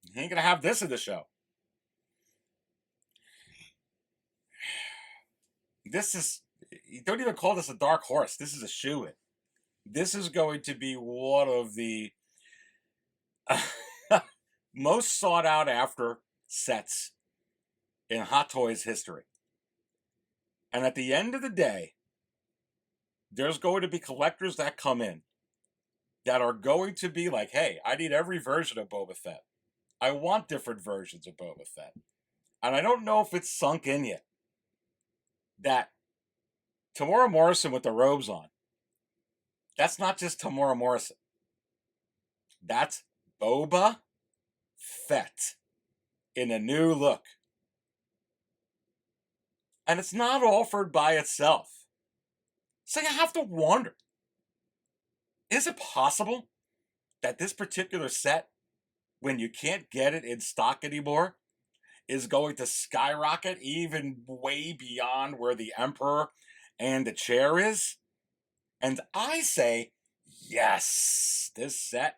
You ain't going to have this in the show. This is, you don't even call this a dark horse. This is a shoo-in. This is going to be one of the most sought out after sets in Hot Toys history. And at the end of the day, there's going to be collectors that come in that are going to be like, hey, I need every version of Boba Fett. I want different versions of Boba Fett. And I don't know if it's sunk in yet that Tamora Morrison with the robes on That's not just Tamora Morrison. That's Boba Fett in a new look. And it's not offered by itself. So you have to wonder, is it possible that this particular set, when you can't get it in stock anymore, is going to skyrocket even way beyond where the Emperor and the chair is? And I say, yes, this set.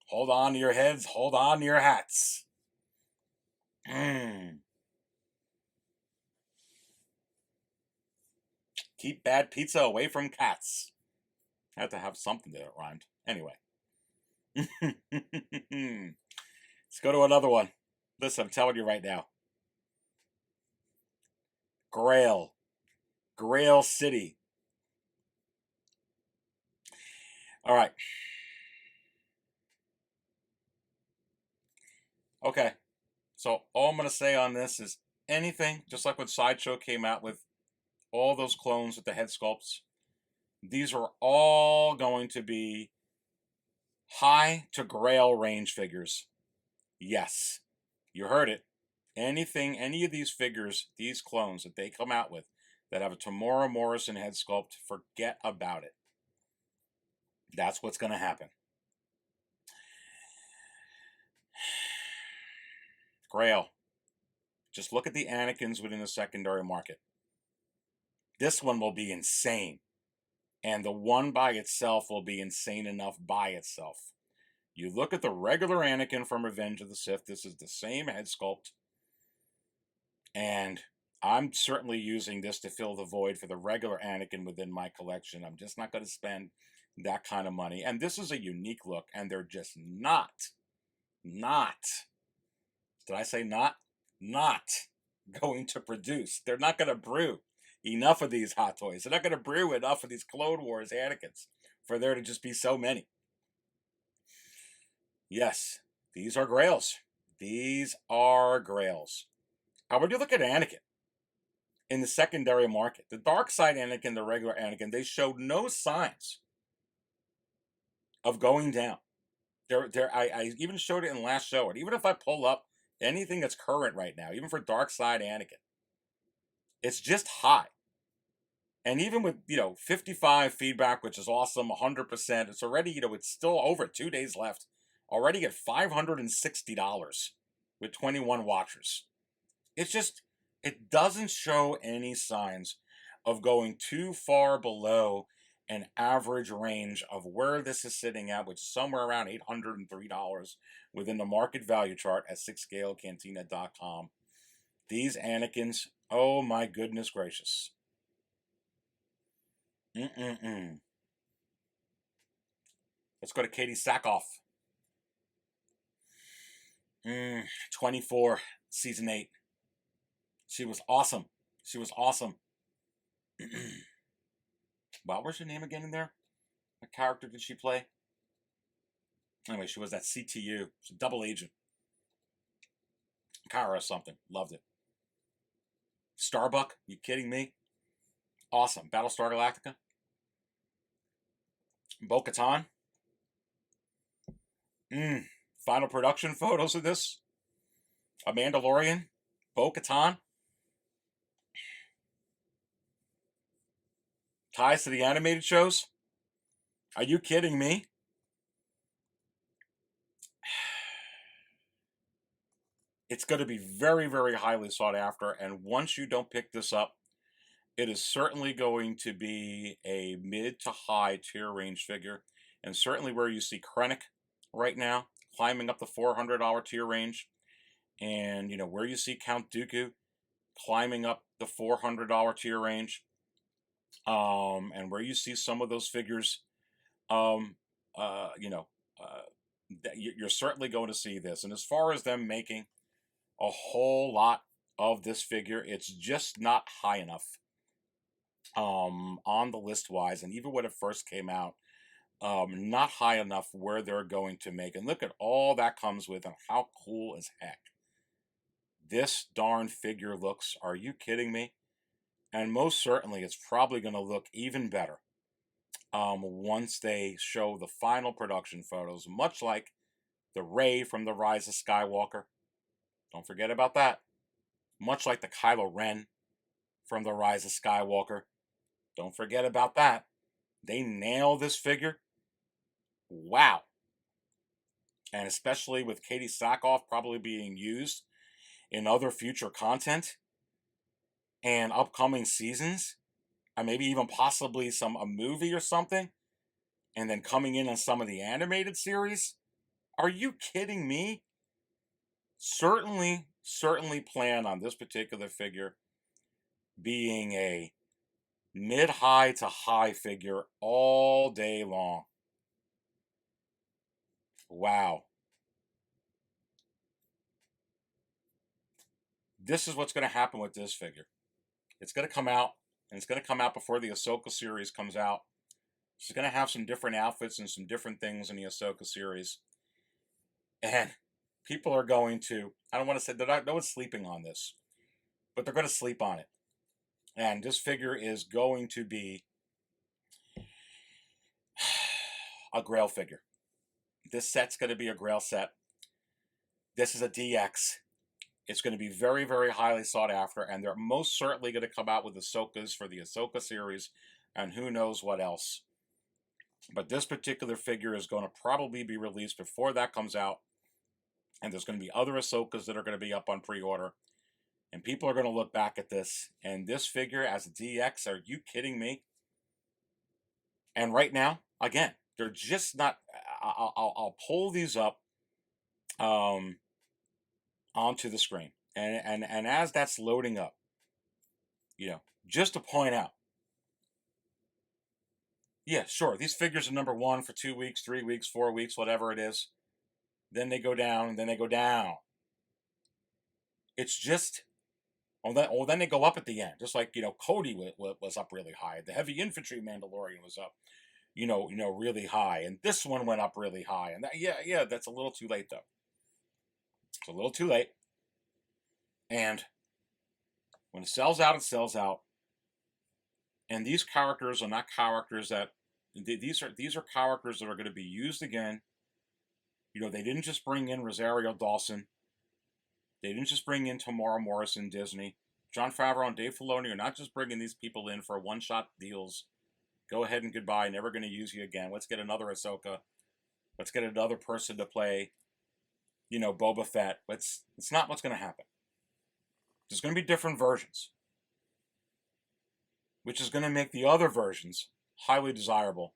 Hold on to your heads, hold on to your hats. Keep bad pizza away from cats. I had to have something that rhymed. Anyway. Let's go to another one. Listen, I'm telling you right now. Grail. Grail City. All right. Okay. So all I'm going to say on this is anything, just like when Sideshow came out with all those clones with the head sculpts, these are all going to be high to grail range figures. Yes. You heard it. Anything, any of these figures, these clones that they come out with that have a Tamora Morrison head sculpt, forget about it. That's what's going to happen. Grail. Just look at the Anakins within the secondary market. This one will be insane. And the one by itself will be insane enough by itself. You look at the regular Anakin from Revenge of the Sith. This is the same head sculpt. And I'm certainly using this to fill the void for the regular Anakin within my collection. I'm just not going to spend that kind of money. And this is a unique look. And they're just not. Did I say not? Not going to produce. They're not going to brew enough of these hot toys. They're not going to brew enough of these Clone Wars Anakins for there to just be so many. Yes, these are grails. These are grails. When you look at Anakin in the secondary market, the dark side Anakin, the regular Anakin, they showed no signs of going down. I even showed it in the last show. And even if I pull up anything that's current right now, even for dark side Anakin, it's just high. And even with, 55 feedback, which is awesome, 100%, it's already, it's still over 2 days left. Already at $560 with 21 watchers. It's just, it doesn't show any signs of going too far below an average range of where this is sitting at, which is somewhere around $803 within the market value chart at 6scalecantina.com. These Anakins, oh my goodness gracious. Let's go to Katie Sackhoff. 24, season 8. She was awesome. Wow, where's her name again in there? What character did she play? Anyway, she was that CTU. She's a double agent. Kara or something. Loved it. Starbuck? You kidding me? Awesome. Battlestar Galactica. Bo-Katan. Final production photos of this. A Mandalorian. Bo-Katan. Ties to the animated shows? Are you kidding me? It's going to be very, very highly sought after. And once you don't pick this up, it is certainly going to be a mid to high tier range figure. And certainly where you see Krennic right now, climbing up the $400 tier range. And, where you see Count Dooku climbing up the $400 tier range. And where you see some of those figures, you're certainly going to see this. And as far as them making a whole lot of this figure, it's just not high enough on the list wise. And even when it first came out, not high enough where they're going to make. And look at all that comes with and how cool as heck this darn figure looks. Are you kidding me? And most certainly, it's probably going to look even better once they show the final production photos, much like the Rey from The Rise of Skywalker. Don't forget about that. Much like the Kylo Ren from The Rise of Skywalker. Don't forget about that. They nail this figure. Wow. And especially with Katie Sackhoff probably being used in other future content and upcoming seasons, and maybe even possibly a movie or something, and then coming in on some of the animated series. Are you kidding me? Certainly plan on this particular figure being a mid-high to high figure all day long. Wow. This is what's going to happen with this figure. It's going to come out, and it's going to come out before the Ahsoka series comes out. She's going to have some different outfits and some different things in the Ahsoka series. And people are going to, I don't want to say, no one's sleeping on this, but they're going to sleep on it. And this figure is going to be a Grail figure. This set's going to be a Grail set. This is a DX. It's going to be very, very highly sought after, and they're most certainly going to come out with Ahsokas for the Ahsoka series, and who knows what else. But this particular figure is going to probably be released before that comes out, and there's going to be other Ahsokas that are going to be up on pre-order, and people are going to look back at this, and this figure as a DX, are you kidding me? And right now, again, they're just not, I'll pull these up onto the screen. And as that's loading up, just to point out, yeah, sure, these figures are number one for 2 weeks, 3 weeks, 4 weeks, whatever it is. Then they go down, and then they go down. It's just, then they go up at the end. Just like, Cody was up really high. The heavy infantry Mandalorian was up, really high. And this one went up really high. And yeah, that's a little too late, though. It's a little too late. And when it sells out, it sells out. And these characters are not characters that, these are characters that are going to be used again. They didn't just bring in Rosario Dawson. They didn't just bring in Tamara Morrison, Disney. Jon Favreau and Dave Filoni are not just bringing these people in for one-shot deals. Go ahead and goodbye. Never going to use you again. Let's get another Ahsoka. Let's get another person to play, Boba Fett. It's not what's going to happen. There's going to be different versions, which is going to make the other versions highly desirable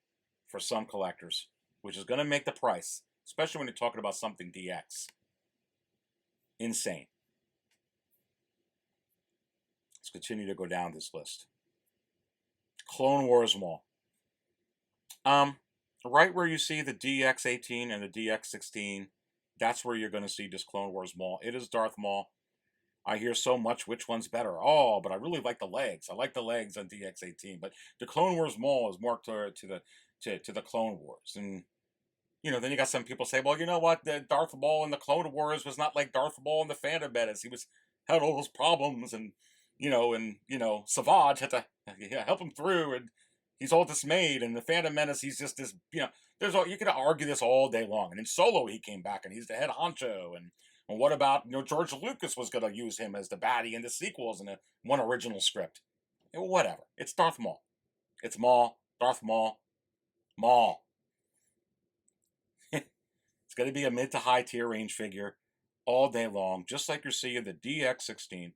for some collectors, which is going to make the price, especially when you're talking about something DX, insane. Let's continue to go down this list. Clone Wars Maul. Right where you see the DX18 and the DX16, that's where you're going to see this Clone Wars Maul. It is Darth Maul. I hear so much which one's better. Oh, but I really like the legs. I like the legs on DX18, but the Clone Wars Maul is more to the Clone Wars. And then you got some people say, well, you know what? The Darth Maul in the Clone Wars was not like Darth Maul in the Phantom Menace. He had all those problems, and Savage had to help him through, and he's all dismayed. And the Phantom Menace, he's just this. You could argue this all day long. And in Solo, he came back, and he's the head honcho. And what about George Lucas was going to use him as the baddie in the sequels in one original script? Whatever. It's Darth Maul. It's Maul. Darth Maul. Maul. It's going to be a mid to high tier range figure all day long, just like you're seeing the DX16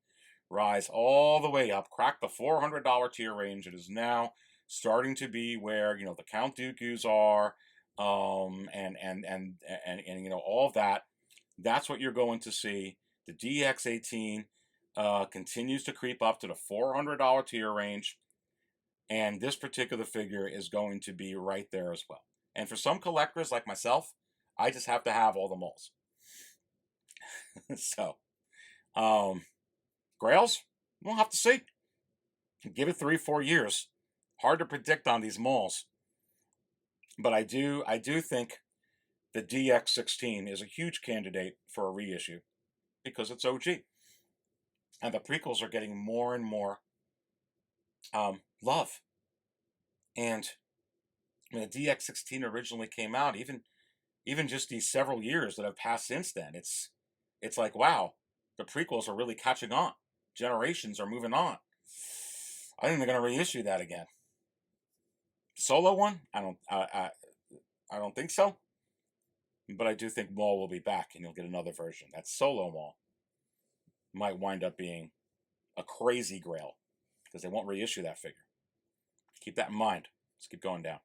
rise all the way up, crack the $400 tier range. It is now starting to be where the Count Dooku's are, and all of that. That's what you're going to see. The DX18 continues to creep up to the $400 tier range, and this particular figure is going to be right there as well. And for some collectors like myself, I just have to have all the Mauls. So, Grails, we'll have to see. Give it 3-4 years. Hard to predict on these Mauls, but I do think the DX16 is a huge candidate for a reissue because it's OG. And the prequels are getting more and more love. And when the DX16 originally came out, even just these several years that have passed since then, it's like, wow, the prequels are really catching on. Generations are moving on. I think they're going to reissue that again. The Solo one, I don't think so. But I do think Maul will be back, and you'll get another version. That Solo Maul might wind up being a crazy grail because they won't reissue that figure. Keep that in mind. Let's keep going down.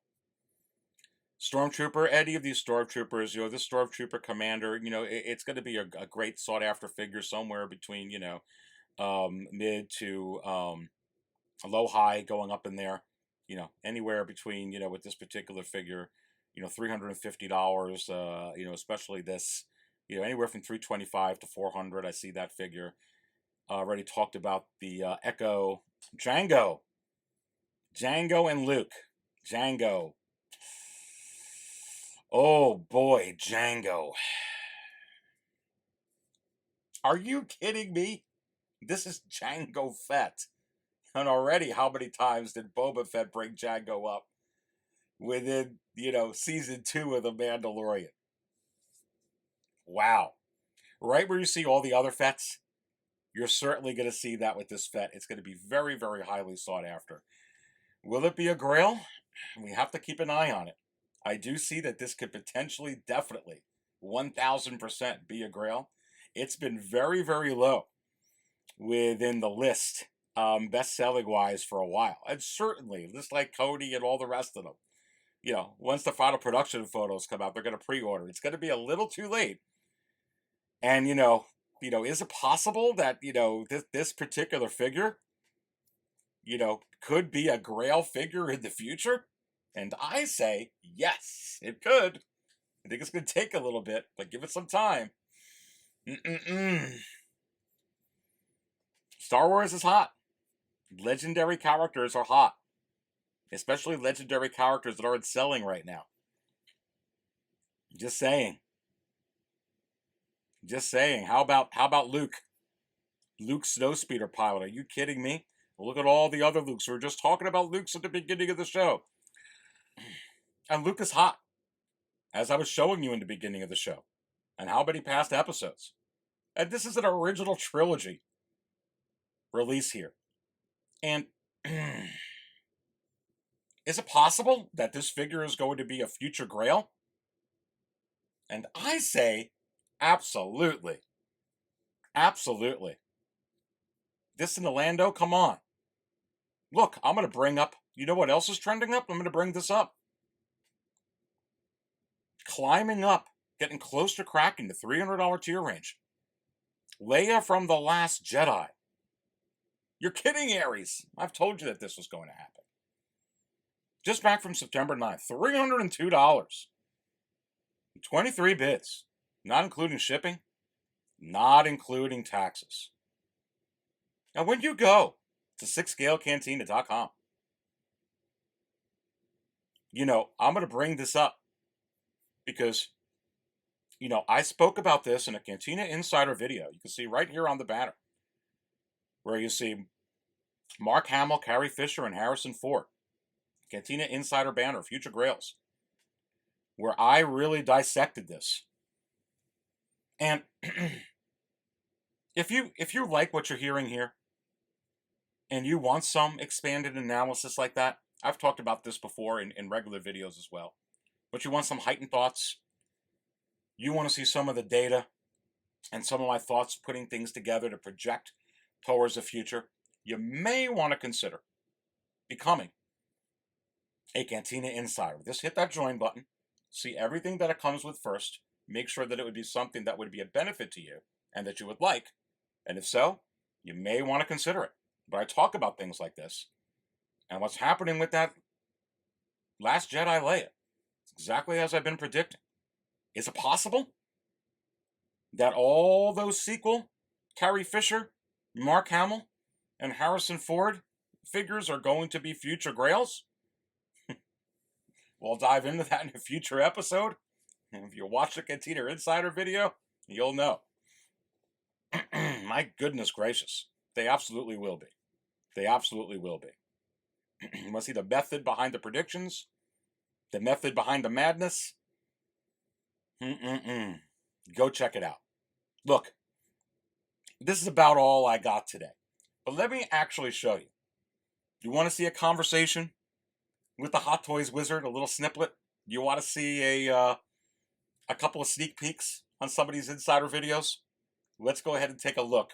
Stormtrooper, any of these Stormtroopers, this Stormtrooper commander, it's going to be a great sought after figure somewhere between, mid to low high going up in there, anywhere between, with this particular figure, $350, especially this, anywhere from $325 to $400. I see that figure. Already talked about the Echo Jango and Luke. Jango. Oh boy, Jango. Are you kidding me? This is Jango Fett. And already, how many times did Boba Fett bring Jango up within, season 2 of The Mandalorian? Wow. Right where you see all the other Fetts, you're certainly going to see that with this Fett. It's going to be very, very highly sought after. Will it be a grail? We have to keep an eye on it. I do see that this could potentially, definitely, 1000% be a grail. It's been very, very low within the list, best-selling wise, for a while. And certainly, just like Cody and all the rest of them, once the final production photos come out, they're going to pre-order. It's going to be a little too late. And, is it possible that, this particular figure, could be a grail figure in the future? And I say, yes, it could. I think it's going to take a little bit, but give it some time. Star Wars is hot. Legendary characters are hot. Especially legendary characters that aren't selling right now. Just saying. How about Luke? Luke Snowspeeder pilot. Are you kidding me? Look at all the other Lukes. We were just talking about Luke's at the beginning of the show. And Luke is hot, as I was showing you in the beginning of the show. And how many past episodes? And this is an original trilogy release here. And is it possible that this figure is going to be a future grail? And I say, absolutely. Absolutely. This in the Lando, come on. Look, I'm going to bring up, you know what else is trending up? I'm going to bring this up. Climbing up, getting close to cracking the $300 tier range. Leia from The Last Jedi. You're kidding, Aries. I've told you that this was going to happen. Just back from September 9th, $302. 23 bids, not including shipping, not including taxes. Now, when you go to 6scalecantina.com, I'm going to bring this up because, I spoke about this in a Cantina Insider video. You can see right here on the banner where you see Mark Hamill, Carrie Fisher, and Harrison Ford. Cantina Insider banner, Future Grails, where I really dissected this. And if you like what you're hearing here and you want some expanded analysis like that, I've talked about this before in regular videos as well, but you want some heightened thoughts, you want to see some of the data and some of my thoughts putting things together to project towards the future, you may want to consider becoming a Cantina Insider. Just hit that join button, see everything that it comes with first, make sure that it would be something that would be a benefit to you and that you would like, and if so, you may want to consider it. But I talk about things like this, and what's happening with that Last Jedi Leia, it's exactly as I've been predicting. Is it possible that all those sequel Carrie Fisher, Mark Hamill, and Harrison Ford figures are going to be future grails? We'll dive into that in a future episode. And if you watch the Cantina Insider video, you'll know. My goodness gracious. They absolutely will be. They absolutely will be. You want to see the method behind the predictions? The method behind the madness? Go check it out. Look, this is about all I got today. But let me actually show you. You want to see a conversation with the Hot Toys wizard, a little snippet? You want to see a couple of sneak peeks on some of these insider videos? Let's go ahead and take a look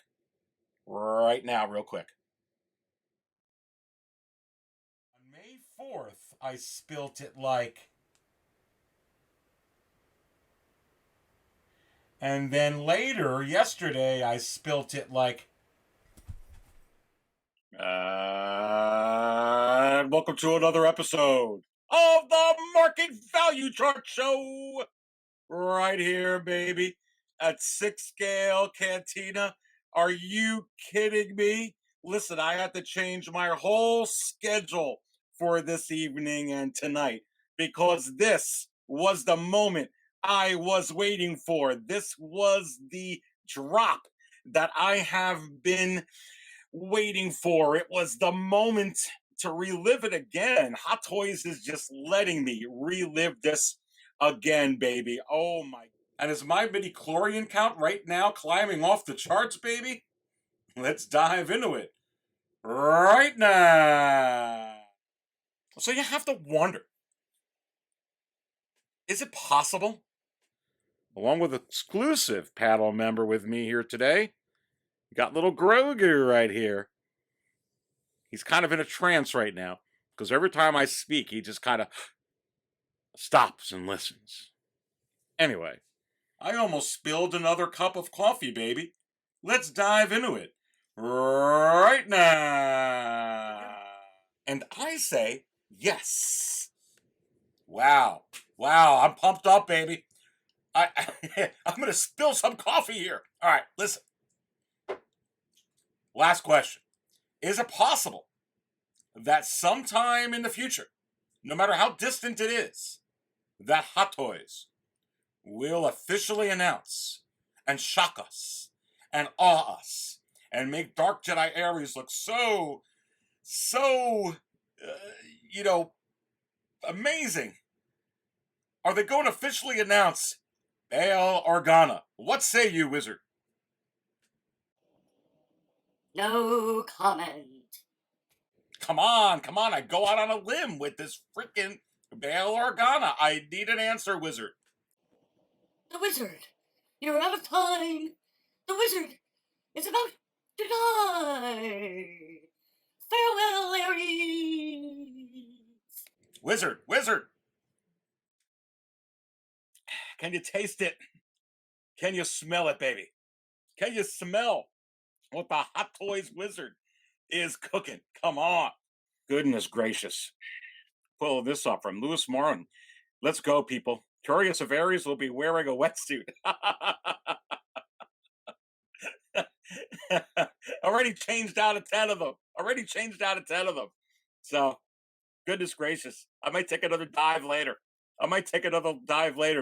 right now, real quick. On May 4th, I spilt it like... And then later, yesterday, I spilt it like... And welcome to another episode of the Market Value Chart Show. Right here, baby, at 6 Scale Cantina. Are you kidding me? Listen, I had to change my whole schedule for this evening and tonight because this was the moment I was waiting for. This was the drop that I have been waiting for. It was the moment to relive it again. Hot Toys is just letting me relive this again, baby. Oh my. And is my midi-chlorian count right now climbing off the charts, baby? Let's dive into it right now. So you have to wonder, is it possible? Along with exclusive panel member with me here today, we got little Grogu right here. He's kind of in a trance right now because every time I speak, he just kind of stops and listens. Anyway, I almost spilled another cup of coffee, baby. Let's dive into it right now. And I say yes. Wow. Wow, I'm pumped up, baby. I'm going to spill some coffee here. All right, listen. Last question. Is it possible that sometime in the future, no matter how distant it is, that Hot Toys will officially announce and shock us and awe us and make Dark Jedi Ares look so, amazing? Are they going to officially announce Bail Organa? What say you, wizard? No comment. Come on. I go out on a limb with this freaking Bail Organa. I need an answer, wizard. The wizard. You're out of time. The wizard is about to die. Farewell, Ares. Wizard. Can you taste it? Can you smell it, baby? Can you smell what the Hot Toys wizard is cooking? Come on. Goodness gracious. Pull this up from Lewis Morin. Let's go, people. Curious if Ares will be wearing a wetsuit. Already changed out of 10 of them. So, goodness gracious. I might take another dive later.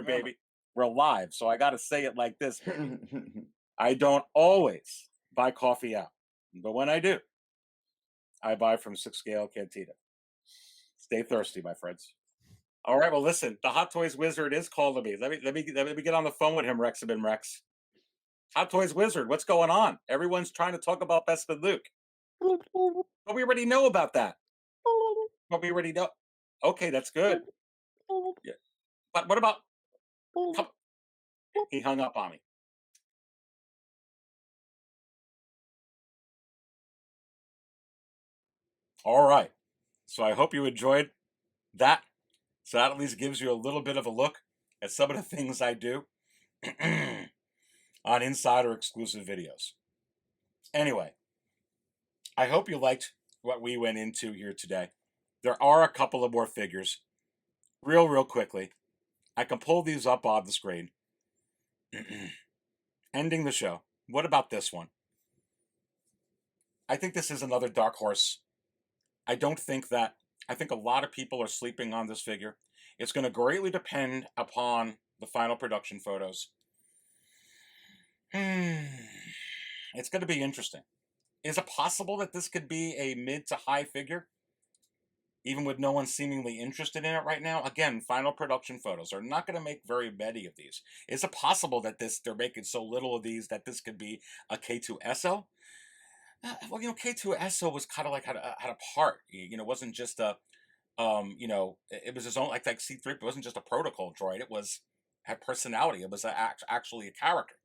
Baby. We're live, so I got to say it like this. I don't always buy coffee out, but when I do, I buy from 6 Scale Cantina. Stay thirsty, my friends. All right, well, listen, the Hot Toys wizard is calling me. Let me get on the phone with him, Rexamin Rex. Hot Toys wizard, what's going on? Everyone's trying to talk about Bespin Luke. But we already know about that. Okay, that's good. Yeah. But what about... He hung up on me. All right. So I hope you enjoyed that. So that at least gives you a little bit of a look at some of the things I do on insider exclusive videos. Anyway, I hope you liked what we went into here today. There are a couple of more figures. Real quickly. I can pull these up on the screen. Ending the show. What about this one? I think this is another dark horse. I think a lot of people are sleeping on this figure. It's going to greatly depend upon the final production photos. It's going to be interesting. Is it possible that this could be a mid to high figure? even with no one seemingly interested in it right now. Again, final production photos are not going to make very many of these. Is it possible that they're making so little of these that this could be a K2SO? Well, K2SO was kind of like had a part. It wasn't just a it was his own like C3. It wasn't just a protocol droid. It had personality. It was actually a character.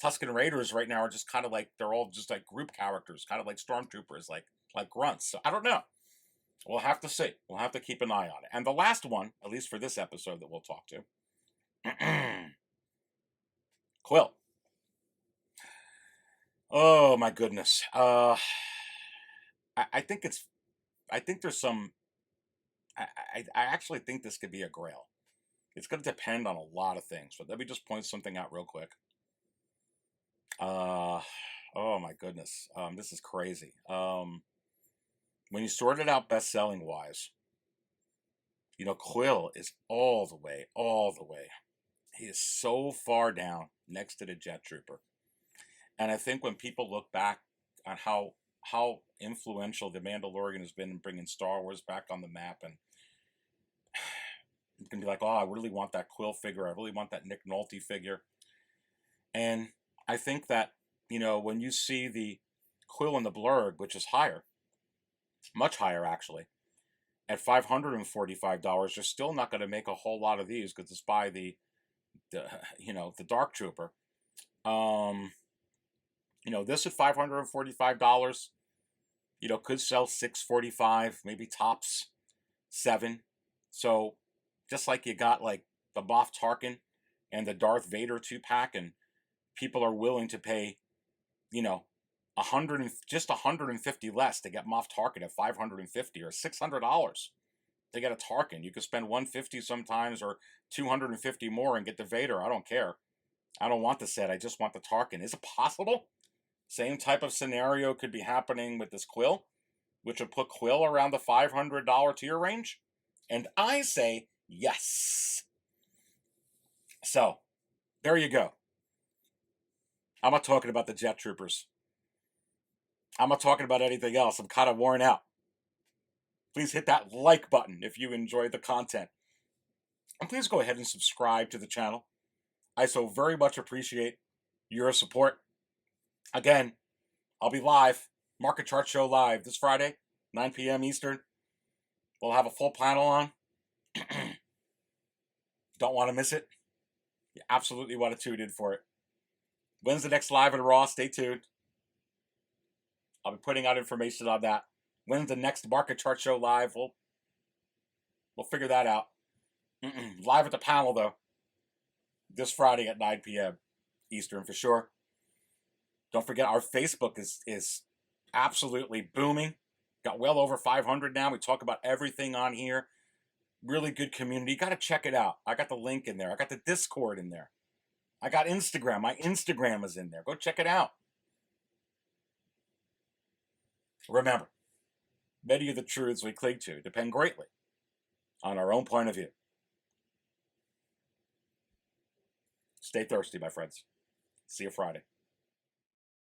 Tusken Raiders right now are just kind of like they're all just like group characters, kind of like stormtroopers, like grunts. So I don't know. We'll have to see. We'll have to keep an eye on it. And the last one, at least for this episode that we'll talk to, Quill. Oh my goodness. I think it's. I think there's some. I actually think this could be a grail. It's going to depend on a lot of things, but let me just point something out real quick. Oh my goodness. This is crazy. When you sort it out best-selling wise, Quill is all the way. He is so far down next to the Jet Trooper. And I think when people look back on how influential the Mandalorian has been in bringing Star Wars back on the map, and you can be like, oh, I really want that Quill figure. I really want that Nick Nolte figure. And I think that, when you see the Quill and the Blurg, which is higher, much higher actually, at $545, you're still not going to make a whole lot of these because it's by the Dark Trooper. This at $545, could sell $645, maybe tops $7. So just like you got like the Moff Tarkin and the Darth Vader 2-pack, and people are willing to pay, $150 less to get Moff Tarkin at $550 or $600 to get a Tarkin. You could spend $150 sometimes or $250 more and get the Vader. I don't care. I don't want the set. I just want the Tarkin. Is it possible? Same type of scenario could be happening with this Quill, which would put Quill around the $500 tier range. And I say yes. So, there you go. I'm not talking about the Jet Troopers. I'm not talking about anything else. I'm kind of worn out. Please hit that like button if you enjoyed the content. And please go ahead and subscribe to the channel. I so very much appreciate your support. Again, I'll be live, Market Chart Show live this Friday, 9 p.m. Eastern. We'll have a full panel on. Don't want to miss it. You absolutely want to tune in for it. When's the next live at Raw? Stay tuned. I'll be putting out information on that. When's the next Market Chart Show live? We'll figure that out. Live at the panel, though. This Friday at 9 p.m. Eastern for sure. Don't forget, our Facebook is absolutely booming. Got well over 500 now. We talk about everything on here. Really good community. You got to check it out. I got the link in there. I got the Discord in there. I got Instagram. My Instagram is in there. Go check it out. Remember, many of the truths we cling to depend greatly on our own point of view. Stay thirsty, my friends. See you Friday.